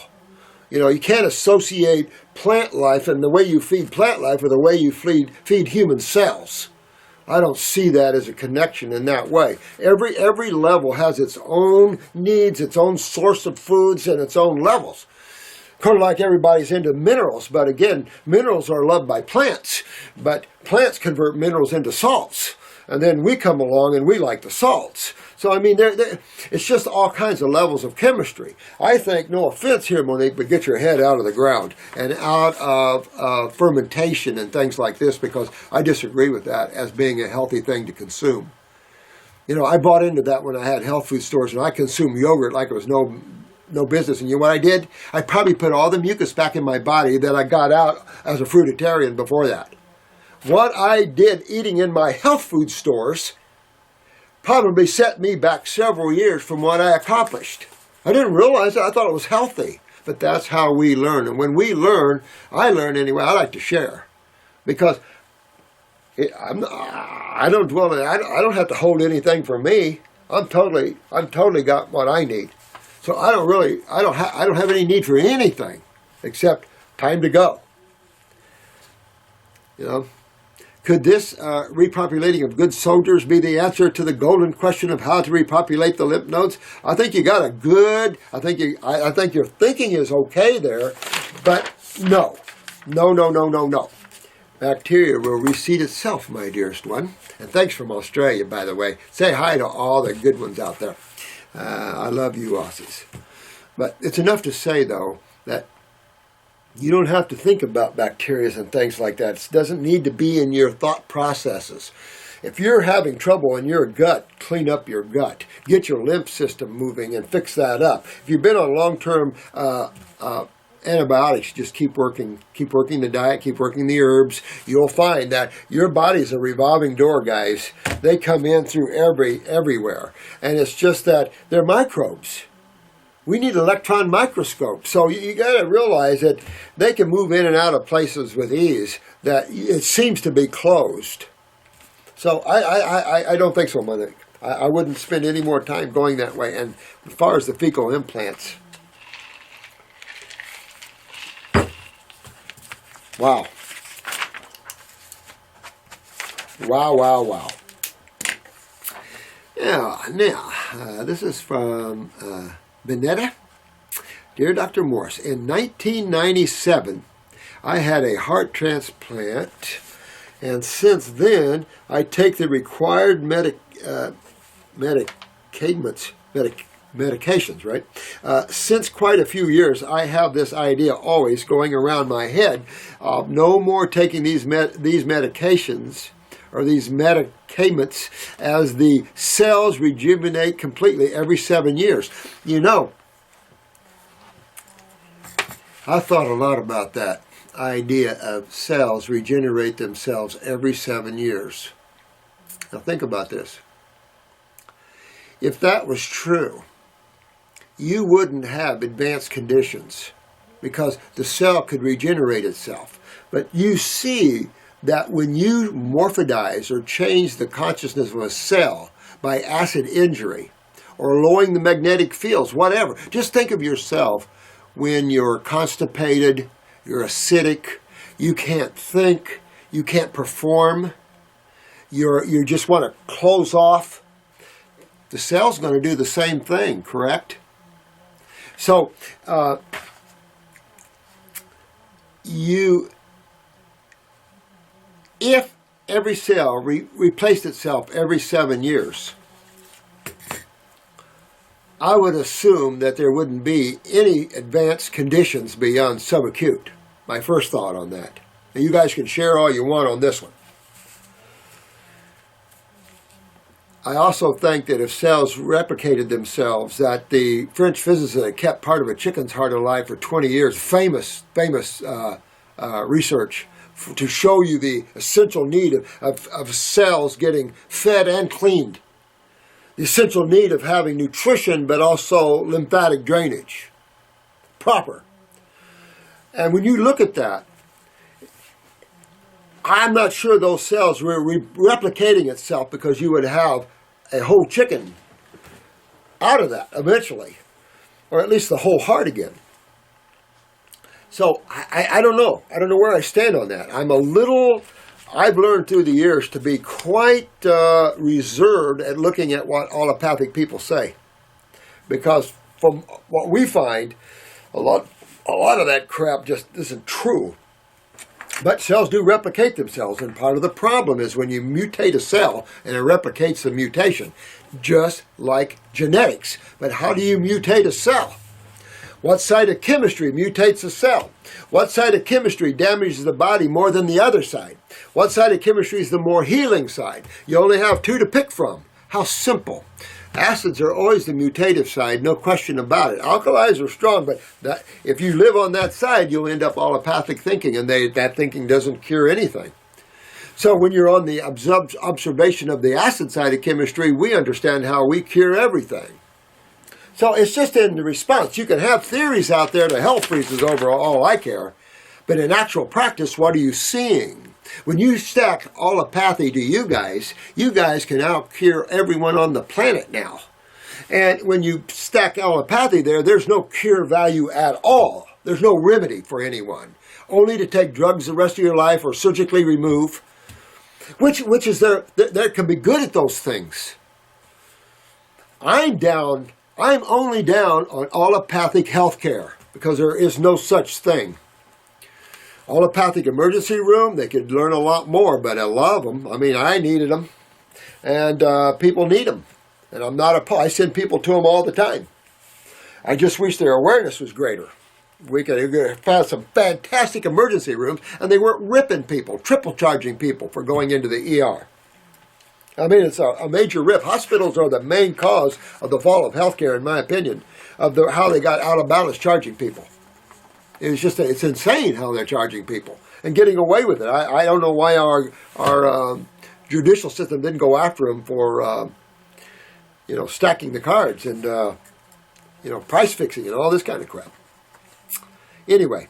You can't associate plant life and the way you feed plant life with the way you feed human cells. I don't see that as a connection in that way. Every level has its own needs, its own source of foods, and its own levels. Kind of like everybody's into minerals, but again, minerals are loved by plants, but plants convert minerals into salts, and then we come along and we like the salts. So, I mean, it's just all kinds of levels of chemistry. I think, no offense here, Monique, but get your head out of the ground and out of fermentation and things like this, because I disagree with that as being a healthy thing to consume. I bought into that when I had health food stores, and I consumed yogurt like it was no business. And you know what I did? I probably put all the mucus back in my body that I got out as a fruitarian before that. What I did eating in my health food stores probably set me back several years from what I accomplished. I didn't realize it. I thought it was healthy. But that's how we learn. And when we learn, I learn anyway. I like to share. Because I don't dwell in. I don't have to hold anything for me. I'm totally got what I need. So I don't have any need for anything except time to go. You know, could this repopulating of good soldiers be the answer to the golden question of how to repopulate the lymph nodes? I think you got a good. I think your thinking is okay there, but no. Bacteria will reseed itself, my dearest one. And thanks from Australia, by the way. Say hi to all the good ones out there. I love you, Aussies. But it's enough to say, though, that you don't have to think about bacteria and things like that. It doesn't need to be in your thought processes. If you're having trouble in your gut, clean up your gut. Get your lymph system moving and fix that up. If you've been on long-term antibiotics, just keep working the diet, keep working the herbs. You'll find that your body's a revolving door, guys. They come in through everywhere. And it's just that they're microbes. We need electron microscopes. So you got to realize that they can move in and out of places with ease that it seems to be closed. So I don't think so, Mother. I wouldn't spend any more time going that way. And as far as the fecal implants, wow. Yeah, now, this is from Benetta. Dear Dr. Morse, in 1997, I had a heart transplant, and since then, I take the required medications, right? Since quite a few years, I have this idea always going around my head of no more taking these medications or these medicaments as the cells rejuvenate completely every 7 years. You know, I thought a lot about that idea of cells regenerate themselves every 7 years. Now think about this. If that was true, you wouldn't have advanced conditions because the cell could regenerate itself. But you see that when you morphidize or change the consciousness of a cell by acid injury or lowering the magnetic fields, whatever, just think of yourself when you're constipated, you're acidic, you can't think, you can't perform, you just want to close off. The cell's going to do the same thing, correct? So, if every cell replaced itself every 7 years, I would assume that there wouldn't be any advanced conditions beyond subacute. My first thought on that. And you guys can share all you want on this one. I also think that if cells replicated themselves, that the French physicist that kept part of a chicken's heart alive for 20 years, famous research to show you the essential need of cells getting fed and cleaned. The essential need of having nutrition, but also lymphatic drainage. Proper. And when you look at that, I'm not sure those cells were replicating itself because you would have a whole chicken out of that eventually, or at least the whole heart again. So I don't know. I don't know where I stand on that. I've learned through the years to be quite reserved at looking at what allopathic people say. Because from what we find, a lot of that crap just isn't true. But cells do replicate themselves, and part of the problem is when you mutate a cell and it replicates the mutation, just like genetics. But how do you mutate a cell? What side of chemistry mutates a cell? What side of chemistry damages the body more than the other side? What side of chemistry is the more healing side? You only have two to pick from. How simple. Acids are always the mutative side, no question about it. Alkalis are strong, but if you live on that side, you'll end up allopathic thinking, and that thinking doesn't cure anything. So when you're on the observation of the acid side of chemistry, we understand how we cure everything. So it's just in the response. You can have theories out there to hell freezes over all I care, but in actual practice, what are you seeing? When you stack allopathy to you guys can out-cure everyone on the planet now. And when you stack allopathy there, there's no cure value at all. There's no remedy for anyone. Only to take drugs the rest of your life or surgically remove, which is there can be good at those things. I'm only down on allopathic healthcare because there is no such thing. Allopathic emergency room, they could learn a lot more, but I love them. I mean, I needed them, and people need them. And I'm not opposed. I send people to them all the time. I just wish their awareness was greater. We could have found some fantastic emergency rooms, and they weren't ripping people, triple charging people for going into the ER. I mean, it's a major rip. Hospitals are the main cause of the fall of healthcare, in my opinion, of how they got out of balance charging people. It's insane how they're charging people and getting away with it. I don't know why our judicial system didn't go after them for stacking the cards and price fixing and all this kind of crap. Anyway,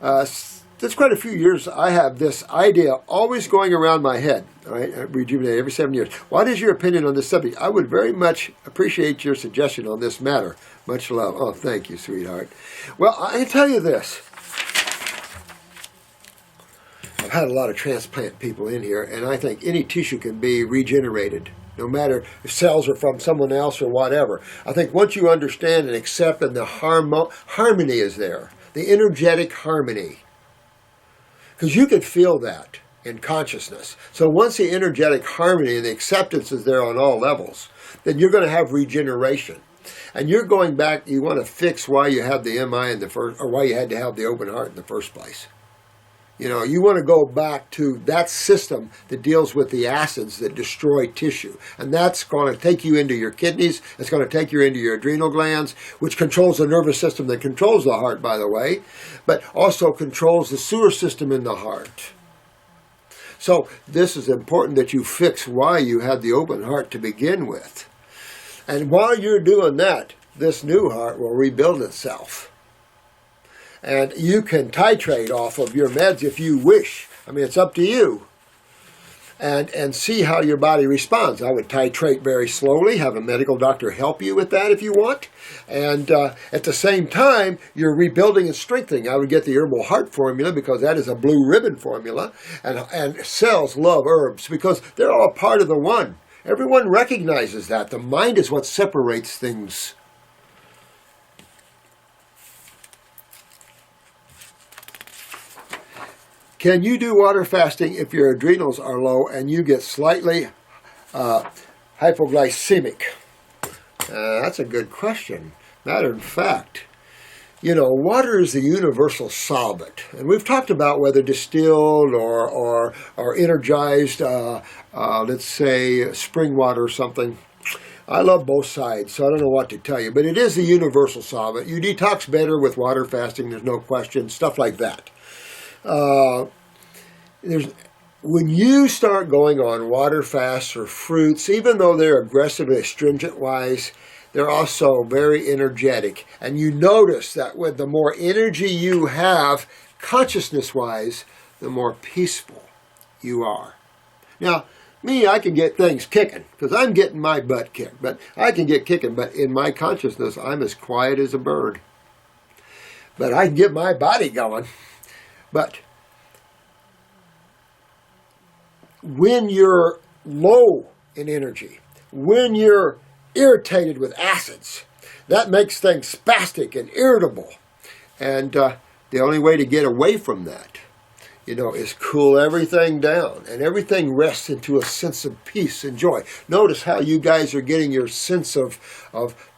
there's quite a few years I have this idea always going around my head. All right, I rejuvenate every 7 years. What is your opinion on this subject? I would very much appreciate your suggestion on this matter. Much love. Oh, thank you, sweetheart. Well, I tell you this. I've had a lot of transplant people in here, and I think any tissue can be regenerated, no matter if cells are from someone else or whatever. I think once you understand and accept, and the harmony is there, the energetic harmony, because you can feel that in consciousness. So once the energetic harmony and the acceptance is there on all levels, then you're going to have regeneration. And you're going back, you want to fix why you had the MI in the first, or why you had to have the open heart in the first place. You want to go back to that system that deals with the acids that destroy tissue. And that's going to take you into your kidneys. It's going to take you into your adrenal glands, which controls the nervous system that controls the heart, by the way, but also controls the sewer system in the heart. So this is important that you fix why you had the open heart to begin with. And while you're doing that, this new heart will rebuild itself. And you can titrate off of your meds if you wish. I mean, it's up to you. And see how your body responds. I would titrate very slowly, have a medical doctor help you with that if you want. And at the same time, you're rebuilding and strengthening. I would get the Herbal Heart formula because that is a blue ribbon formula. And cells love herbs because they're all part of the one. Everyone recognizes that. The mind is what separates things. Can you do water fasting if your adrenals are low and you get slightly hypoglycemic? That's a good question. Matter of fact, water is the universal solvent. And we've talked about whether distilled or energized, let's say spring water or something. I love both sides, so I don't know what to tell you. But it is the universal solvent. You detox better with water fasting, there's no question, stuff like that. When you start going on water fasts or fruits, even though they're aggressively astringent-wise, they're also very energetic. And you notice that with the more energy you have, consciousness-wise, the more peaceful you are. Now, I can get things kicking, because I'm getting my butt kicked. But I can get kicking, but in my consciousness, I'm as quiet as a bird. But I can get my body going. But when you're low in energy, when you're irritated with acids, that makes things spastic and irritable. And the only way to get away from that, is cool everything down. And everything rests into a sense of peace and joy. Notice how you guys are getting your sense of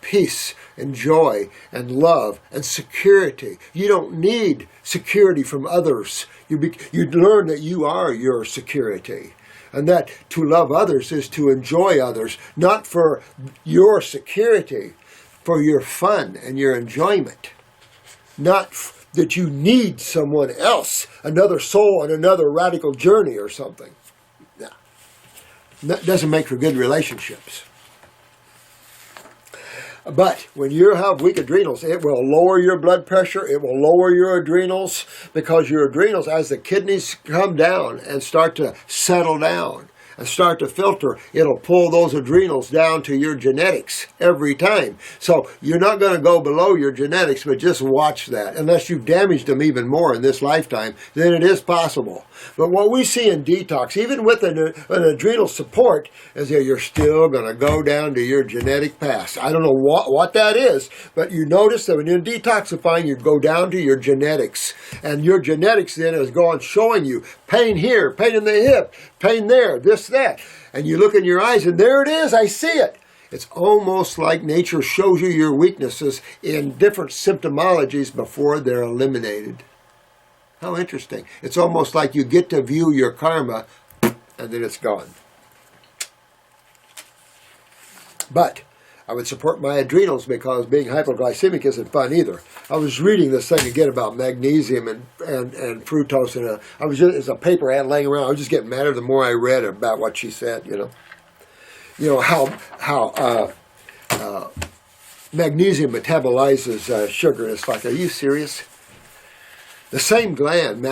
peace and joy and love and security. You don't need security from others. You learn that you are your security. And that to love others is to enjoy others, not for your security, for your fun and your enjoyment. Not that you need someone else, another soul on another radical journey or something. No. That doesn't make for good relationships. But when you have weak adrenals, it will lower your blood pressure. It will lower your adrenals because your adrenals, as the kidneys come down and start to settle down and start to filter, it'll pull those adrenals down to your genetics every time. So you're not going to go below your genetics, but just watch that. Unless you've damaged them even more in this lifetime, then it is possible. But what we see in detox, even with an adrenal support, is that you're still going to go down to your genetic past. I don't know what that is, but you notice that when you're detoxifying, you go down to your genetics. And your genetics then is showing you pain here, pain in the hip, pain there, this, that. And you look in your eyes and there it is, I see it. It's almost like nature shows you your weaknesses in different symptomologies before they're eliminated. How interesting. It's almost like you get to view your karma and then it's gone. But I would support my adrenals because being hypoglycemic isn't fun either. I was reading this thing again about magnesium and fructose, and it's a paper I had laying around. I was just getting madder the more I read about what she said. You know how magnesium metabolizes sugar. It's like, are you serious? The same gland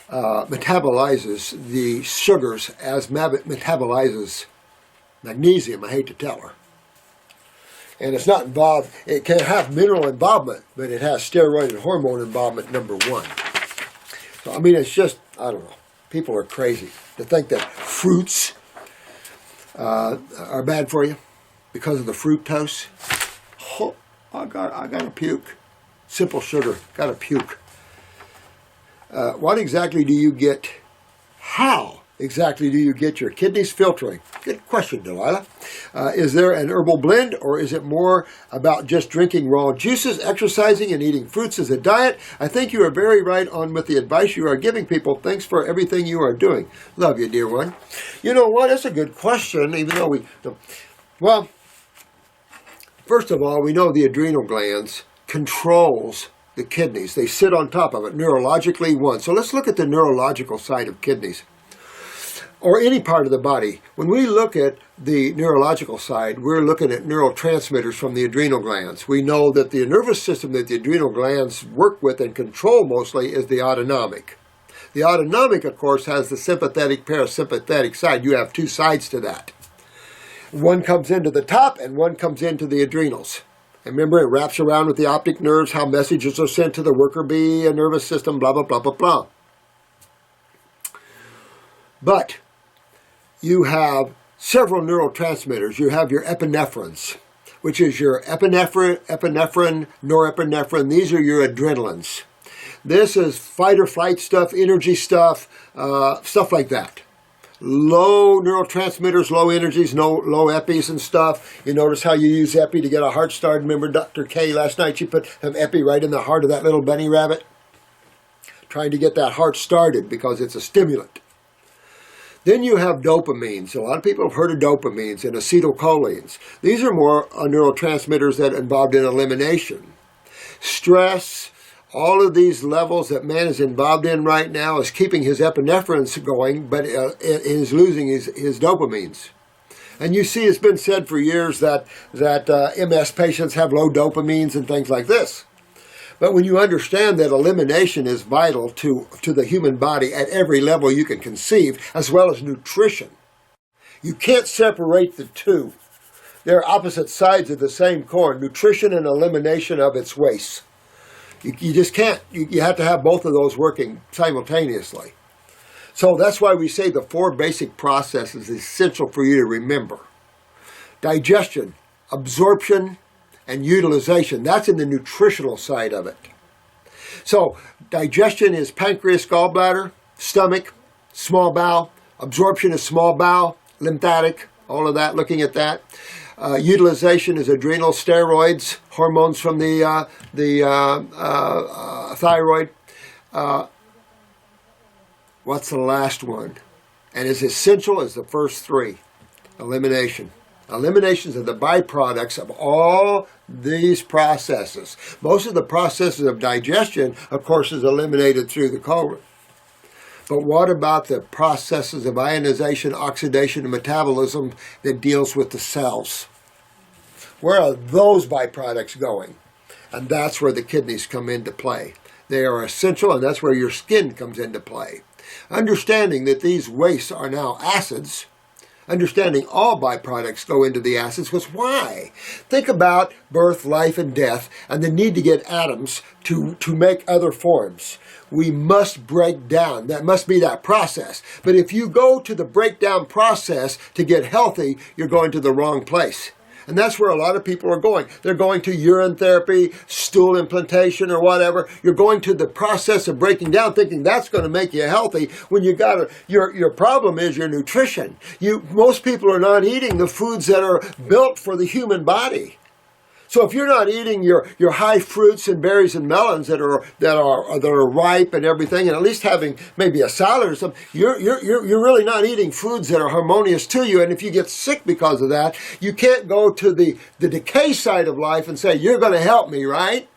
metabolizes the sugars as metabolizes magnesium. I hate to tell her. And it's not involved, it can have mineral involvement, but it has steroid and hormone involvement, number one. So, I mean, it's just, I don't know. People are crazy to think that fruits are bad for you because of the fructose. Oh, I got to puke. Simple sugar, got to puke. What exactly do you get? How exactly do you get your kidneys filtering? Good question, Delilah. Is there an herbal blend, or is it more about just drinking raw juices, exercising, and eating fruits as a diet? I think you are very right on with the advice you are giving people. Thanks for everything you are doing. Love you, dear one. You know what? That's a good question, even though well, first of all, we know the adrenal glands controls the kidneys. They sit on top of it, neurologically one. So let's look at the neurological side of kidneys, or any part of the body. When we look at the neurological side, we're looking at neurotransmitters from the adrenal glands. We know that the nervous system that the adrenal glands work with and control mostly is the autonomic. The autonomic, of course, has the sympathetic, parasympathetic side. You have two sides to that. One comes into the top and one comes into the adrenals. And remember, it wraps around with the optic nerves, how messages are sent to the worker bee, a nervous system, blah, blah, blah, blah, blah. But you have several neurotransmitters. You have your epinephrines, which is your epinephrine, norepinephrine. These are your adrenalins. This is fight or flight stuff, energy stuff, stuff like that. Low neurotransmitters, low energies, low epis and stuff. You notice how you use epi to get a heart started. Remember Dr. K last night, she put some epi right in the heart of that little bunny rabbit, trying to get that heart started because it's a stimulant. Then you have dopamines. A lot of people have heard of dopamines and acetylcholines. These are more neurotransmitters that are involved in elimination. Stress, all of these levels that man is involved in right now is keeping his epinephrines going, but it is losing his dopamines. And you see, it's been said for years that MS patients have low dopamines and things like this. But when you understand that elimination is vital to the human body at every level you can conceive, as well as nutrition, you can't separate the two. They're opposite sides of the same coin, nutrition and elimination of its waste. You just can't. You have to have both of those working simultaneously. So that's why we say the four basic processes is essential for you to remember. Digestion, absorption, and utilization. That's in the nutritional side of it. So digestion is pancreas, gallbladder, stomach, small bowel. Absorption is small bowel, lymphatic, all of that, looking at that. Utilization is adrenal, steroids, hormones from the thyroid. What's the last one? And as essential as the first three, elimination. Eliminations are the byproducts of all these processes. Most of the processes of digestion, of course, is eliminated through the colon. But what about the processes of ionization, oxidation, and metabolism that deals with the cells? Where are those byproducts going? And that's where the kidneys come into play. They are essential, and that's where your skin comes into play. Understanding that these wastes are now acids, understanding all byproducts go into the acids, was why? Think about birth, life, and death, and the need to get atoms to make other forms. We must break down. That must be that process. But if you go to the breakdown process to get healthy, you're going to the wrong place. And that's where a lot of people are going. They're going to urine therapy, stool implantation, or whatever. You're going to the process of breaking down, thinking that's going to make you healthy. When you got your problem is your nutrition. Most people are not eating the foods that are built for the human body. So if you're not eating your high fruits and berries and melons that are ripe and everything, and at least having maybe a salad or something, you're really not eating foods that are harmonious to you. And if you get sick because of that, you can't go to the decay side of life and say, you're going to help me, right?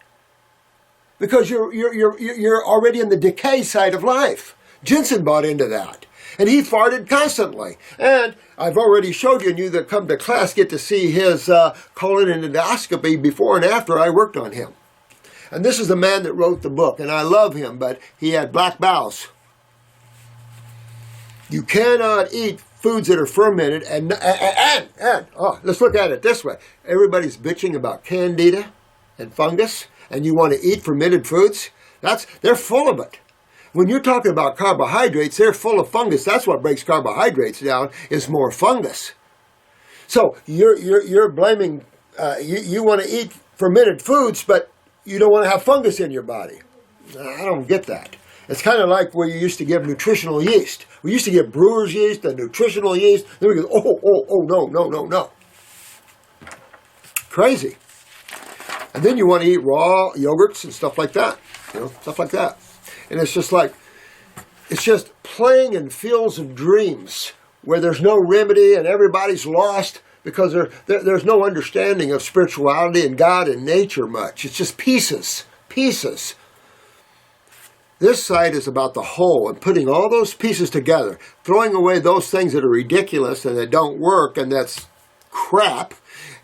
Because you're already in the decay side of life. Jensen bought into that. And he farted constantly. And I've already showed you, and you that come to class get to see his colon and endoscopy before and after I worked on him. And this is the man that wrote the book, and I love him, but he had black bowels. You cannot eat foods that are fermented, and let's look at it this way. Everybody's bitching about candida and fungus, and you want to eat fermented foods? They're full of it. When you're talking about carbohydrates, they're full of fungus. That's what breaks carbohydrates down, is more fungus. So you're blaming, you want to eat fermented foods, but you don't want to have fungus in your body. I don't get that. It's kind of like where you used to give nutritional yeast. We used to give brewer's yeast and nutritional yeast. Then we go, no. Crazy. And then you want to eat raw yogurts and stuff like that. Stuff like that. And it's just playing in fields of dreams where there's no remedy and everybody's lost because there's no understanding of spirituality and God and nature much. It's just pieces. This side is about the whole and putting all those pieces together, throwing away those things that are ridiculous and that don't work and that's crap,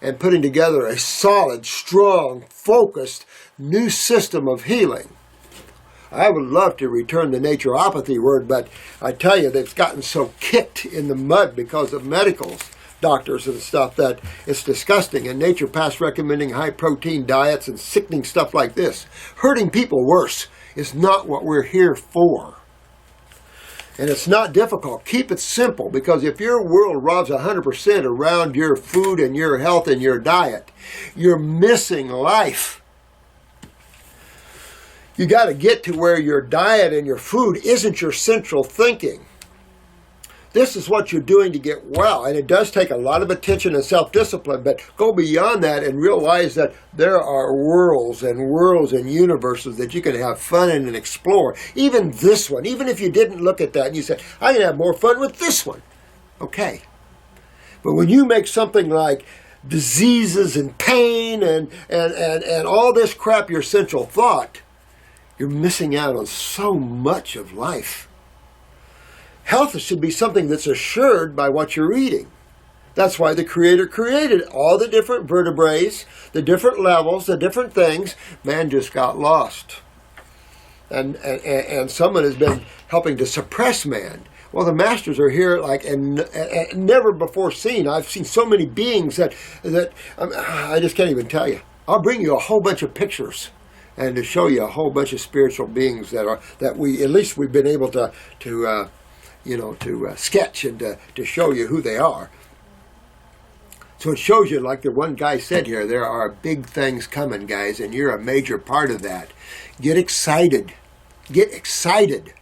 and putting together a solid, strong, focused new system of healing. I would love to return the naturopathy word, but I tell you, they've gotten so kicked in the mud because of medical doctors and stuff that it's disgusting. And naturopaths recommending high-protein diets and sickening stuff like this. Hurting people worse is not what we're here for. And it's not difficult. Keep it simple, because if your world revolves 100% around your food and your health and your diet, you're missing life. You got to get to where your diet and your food isn't your central thinking. This is what you're doing to get well, and it does take a lot of attention and self-discipline, but go beyond that and realize that there are worlds and universes that you can have fun in and explore. Even this one, even if you didn't look at that and you said, I can have more fun with this one. Okay. But when you make something like diseases and pain and all this crap your central thought, you're missing out on so much of life. Health should be something that's assured by what you're eating. That's why the Creator created all the different vertebrae, the different levels, the different things. Man just got lost. And someone has been helping to suppress man. Well, the masters are here and never before seen. I've seen so many beings that I just can't even tell you. I'll bring you a whole bunch of pictures and to show you a whole bunch of spiritual beings that we've been able to sketch and to show you who they are. So it shows you, like the one guy said here, there are big things coming, guys, and you're a major part of that. Get excited. Get excited.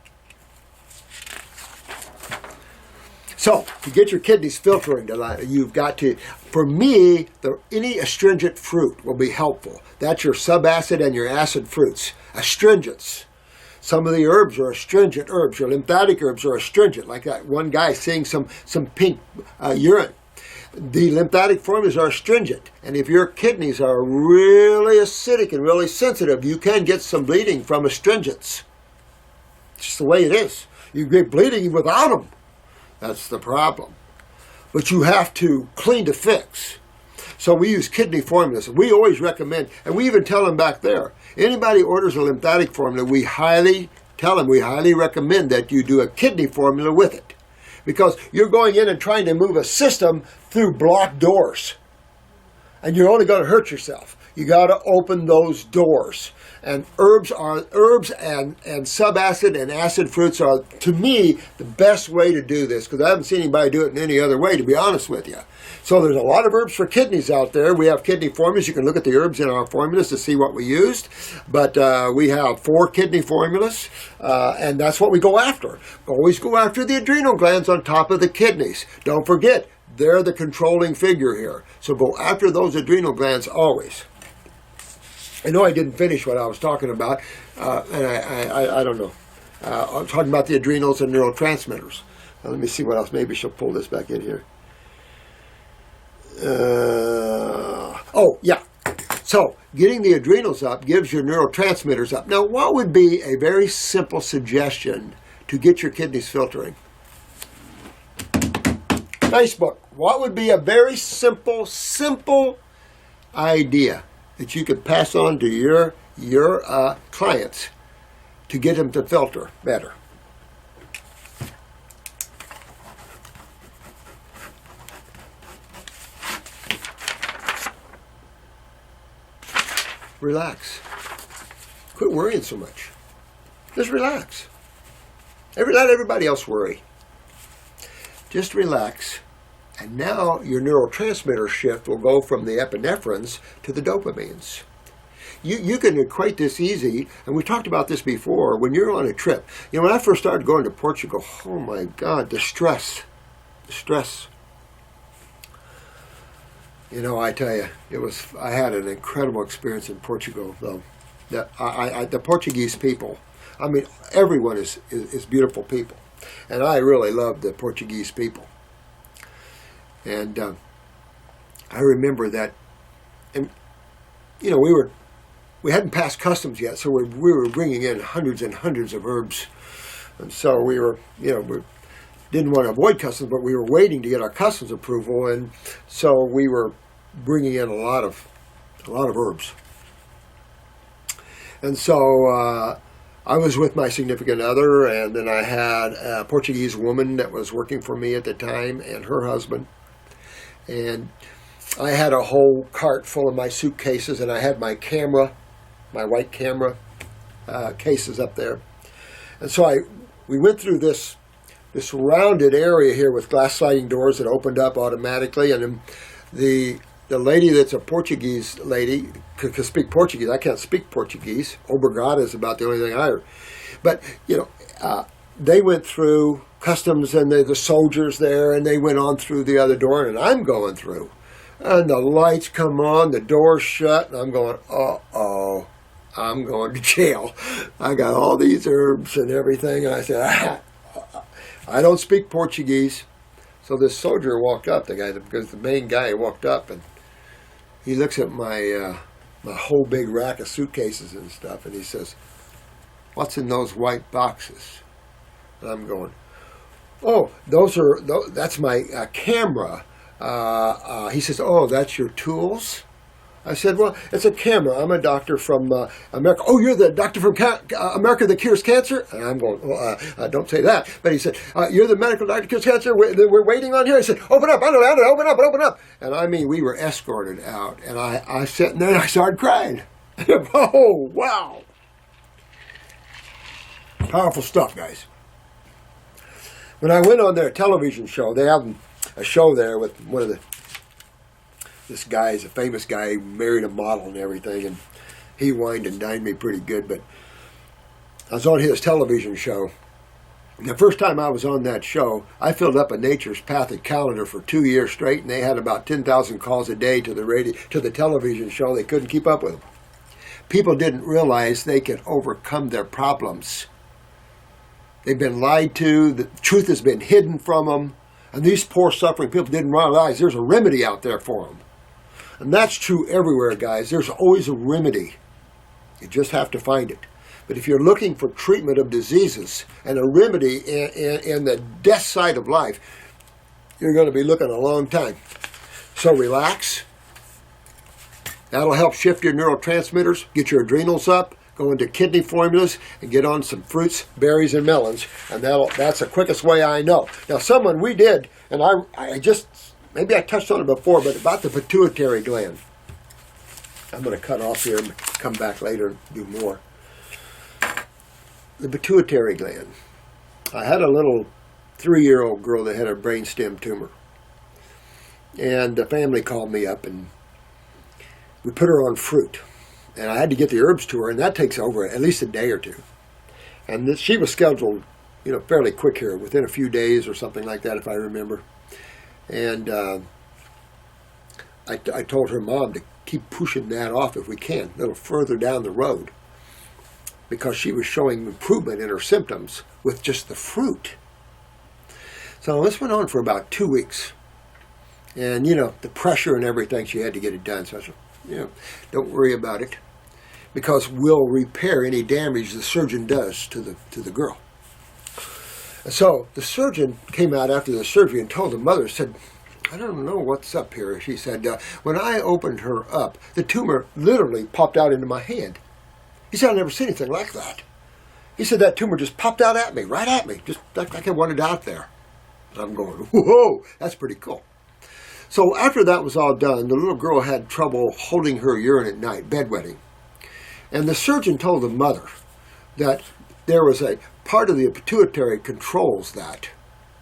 So, to get your kidneys filtering, you've got to, for me, any astringent fruit will be helpful. That's your subacid and your acid fruits. Astringents. Some of the herbs are astringent herbs. Your lymphatic herbs are astringent, like that one guy seeing some pink urine. The lymphatic formulas are astringent. And if your kidneys are really acidic and really sensitive, you can get some bleeding from astringents. It's just the way it is. You get bleeding without them. That's the problem. But you have to clean to fix. So we use kidney formulas. We always recommend, and we even tell them back there, anybody orders a lymphatic formula, we highly recommend that you do a kidney formula with it. Because you're going in and trying to move a system through blocked doors. And you're only going to hurt yourself. You got to open those doors. And herbs and subacid and acid fruits are, to me, the best way to do this, because I haven't seen anybody do it in any other way, to be honest with you. So there's a lot of herbs for kidneys out there. We have kidney formulas. You can look at the herbs in our formulas to see what we used. But we have 4 kidney formulas, and that's what we go after. Always go after the adrenal glands on top of the kidneys. Don't forget, they're the controlling figure here. So go after those adrenal glands always. I know I didn't finish what I was talking about, and I don't know. I'm talking about the adrenals and neurotransmitters. Now, let me see what else. Maybe she'll pull this back in here. Oh, yeah. So, getting the adrenals up gives your neurotransmitters up. Now, what would be a very simple suggestion to get your kidneys filtering? Facebook. What would be a very simple idea that you could pass on to your clients to get them to filter better? Relax. Quit worrying so much. Just relax. Let everybody else worry. Just relax. And now your neurotransmitter shift will go from the epinephrines to the dopamines. You can equate this easy, and we talked about this before, when you're on a trip. You know, when I first started going to Portugal, oh my God, the stress. You know, I tell you, I had an incredible experience in Portugal, though. The Portuguese people, I mean, everyone is beautiful people. And I really love the Portuguese people. And I remember that, and you know, we hadn't passed customs yet, so we were bringing in hundreds and hundreds of herbs, and so we didn't want to avoid customs, but we were waiting to get our customs approval, and so we were bringing in a lot of herbs, and so I was with my significant other, and then I had a Portuguese woman that was working for me at the time, and her husband. And I had a whole cart full of my suitcases, and I had my camera, my white camera cases up there. And so we went through this rounded area here with glass sliding doors that opened up automatically, and then the lady that's a Portuguese lady could speak Portuguese. I can't speak Portuguese. Obrigado is about the only thing I heard. But, you know, they went through customs, and the soldiers there, and they went on through the other door, and I'm going through. And the lights come on, the door's shut, and I'm going, uh-oh, I'm going to jail. I got all these herbs and everything, and I said, I don't speak Portuguese. So this soldier walked up, because the main guy walked up, and he looks at my whole big rack of suitcases and stuff, and he says, "What's in those white boxes?" And I'm going, "Oh, that's my camera." He says, "Oh, that's your tools?" I said, "Well, it's a camera. I'm a doctor from America." "Oh, you're the doctor from America that cures cancer?" And I'm going, "Don't say that." But he said, "You're the medical doctor that cures cancer? We're waiting on here." I said, "Open up, open up." And I mean, we were escorted out. And I sat in there and I started crying. Oh, wow. Powerful stuff, guys. When I went on their television show, they have a show there with this guy is a famous guy, he married a model and everything, and he wined and dined me pretty good, but I was on his television show. And the first time I was on that show, I filled up a Nature's Pathic calendar for 2 years straight, and they had about 10,000 calls a day to the television show. They couldn't keep up with them. People didn't realize they could overcome their problems. They've been lied to, the truth has been hidden from them, and these poor suffering people didn't realize there's a remedy out there for them. And that's true everywhere, guys. There's always a remedy. You just have to find it. But if you're looking for treatment of diseases and a remedy in the death side of life, you're going to be looking a long time. So relax. That'll help shift your neurotransmitters, get your adrenals up, go into kidney formulas, and get on some fruits, berries, and melons. And that's the quickest way I know. Now, someone we did, and I just, maybe I touched on it before, but about the pituitary gland. I'm going to cut off here and come back later and do more. The pituitary gland. I had a little 3-year-old girl that had a brainstem tumor. And the family called me up and we put her on fruit. And I had to get the herbs to her, and that takes over at least a day or two. And she was scheduled, fairly quick here, within a few days or something like that, if I remember. And I told her mom to keep pushing that off if we can, a little further down the road, because she was showing improvement in her symptoms with just the fruit. So this went on for about 2 weeks. And, the pressure and everything, she had to get it done. So I said, don't worry about it, because we'll repair any damage the surgeon does to the girl. And so the surgeon came out after the surgery and told the mother, said, I don't know what's up here. She said, when I opened her up, the tumor literally popped out into my hand. He said, I've never seen anything like that. He said, that tumor just popped out at me, right at me, just like I wanted out there. And I'm going, whoa, that's pretty cool. So after that was all done, the little girl had trouble holding her urine at night, bedwetting. And the surgeon told the mother that there was a part of the pituitary controls that,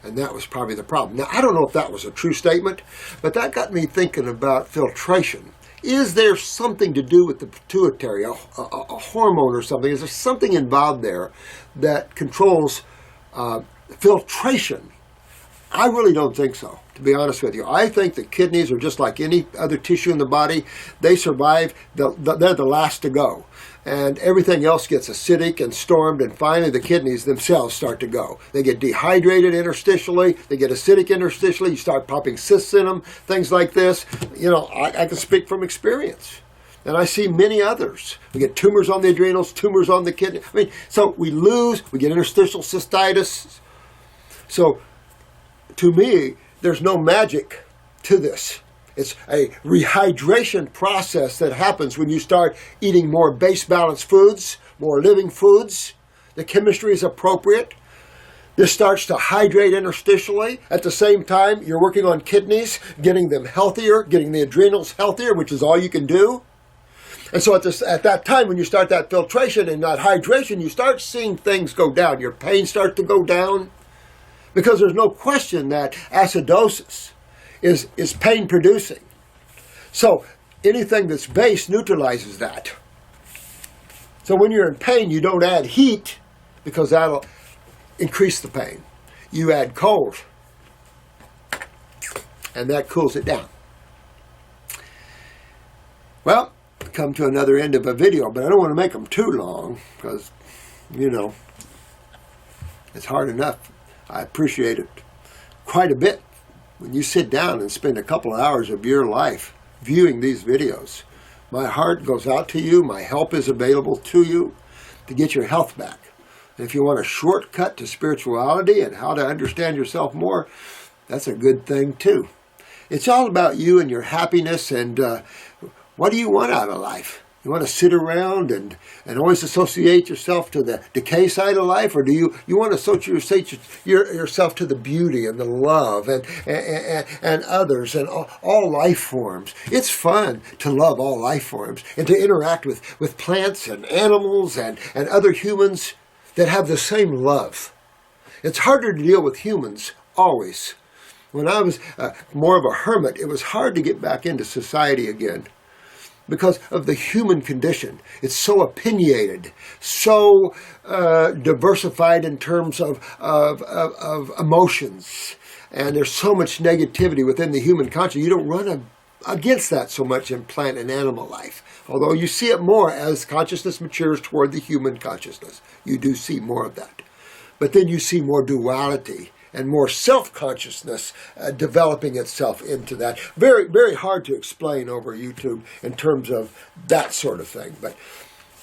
and that was probably the problem. Now, I don't know if that was a true statement, but that got me thinking about filtration. Is there something to do with the pituitary, a hormone or something? Is there something involved there that controls filtration? I really don't think so, to be honest with you. I think the kidneys are just like any other tissue in the body. They survive, they're the last to go. And everything else gets acidic and stormed, and finally the kidneys themselves start to go. They get dehydrated interstitially, they get acidic interstitially, you start popping cysts in them, things like this. I can speak from experience. And I see many others. We get tumors on the adrenals, tumors on the kidney. So we get interstitial cystitis. So, to me, there's no magic to this. It's a rehydration process that happens when you start eating more base balanced foods, more living foods. The chemistry is appropriate. This starts to hydrate interstitially. At the same time, you're working on kidneys, getting them healthier, getting the adrenals healthier, which is all you can do. And so at that time, when you start that filtration and that hydration, you start seeing things go down. Your pain starts to go down. Because there's no question that acidosis is pain producing. So anything that's base neutralizes that. So when you're in pain, you don't add heat because that'll increase the pain. You add cold, and that cools it down. Well, come to another end of a video, but I don't want to make them too long because, it's hard enough. I appreciate it quite a bit when you sit down and spend a couple of hours of your life viewing these videos. My heart goes out to you. My help is available to you to get your health back. And if you want a shortcut to spirituality and how to understand yourself more, that's a good thing too. It's all about you and your happiness and what do you want out of life? You want to sit around and always associate yourself to the decay side of life, or do you want to associate yourself to the beauty and the love and others and all life forms? It's fun to love all life forms and to interact with plants and animals and other humans that have the same love. It's harder to deal with humans always. When I was more of a hermit, it was hard to get back into society again. Because of the human condition. It's so opinionated, so diversified in terms of emotions. And there's so much negativity within the human consciousness. You don't run against that so much in plant and animal life. Although you see it more as consciousness matures toward the human consciousness. You do see more of that. But then you see more duality and more self-consciousness developing itself into that. Very, very hard to explain over YouTube in terms of that sort of thing. But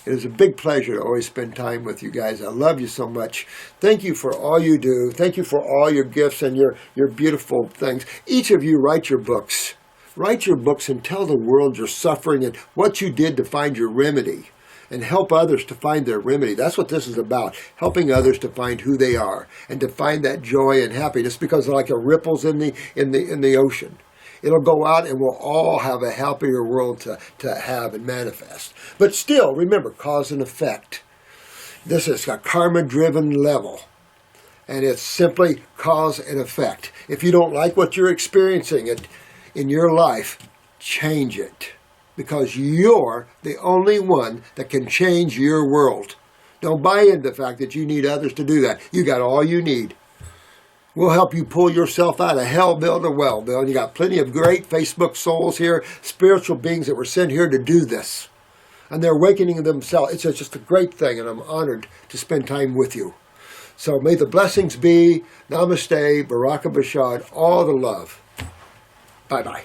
it is a big pleasure to always spend time with you guys. I love you so much. Thank you for all you do. Thank you for all your gifts and your beautiful things. Each of you write your books. Write your books and tell the world your suffering and what you did to find your remedy, and help others to find their remedy. That's what this is about, helping others to find who they are and to find that joy and happiness, because they're like the ripples in the ocean. It'll go out and we'll all have a happier world to have and manifest. But still, remember, cause and effect. This is a karma-driven level, and it's simply cause and effect. If you don't like what you're experiencing in your life, change it, because you're the only one that can change your world. Don't buy into the fact that you need others to do that. You got all you need. We'll help you pull yourself out of hell, build a well, Bill. And you got plenty of great Facebook souls here, spiritual beings that were sent here to do this. And they're awakening themselves. It's just a great thing, and I'm honored to spend time with you. So may the blessings be. Namaste, Baraka Bashad, all the love. Bye-bye.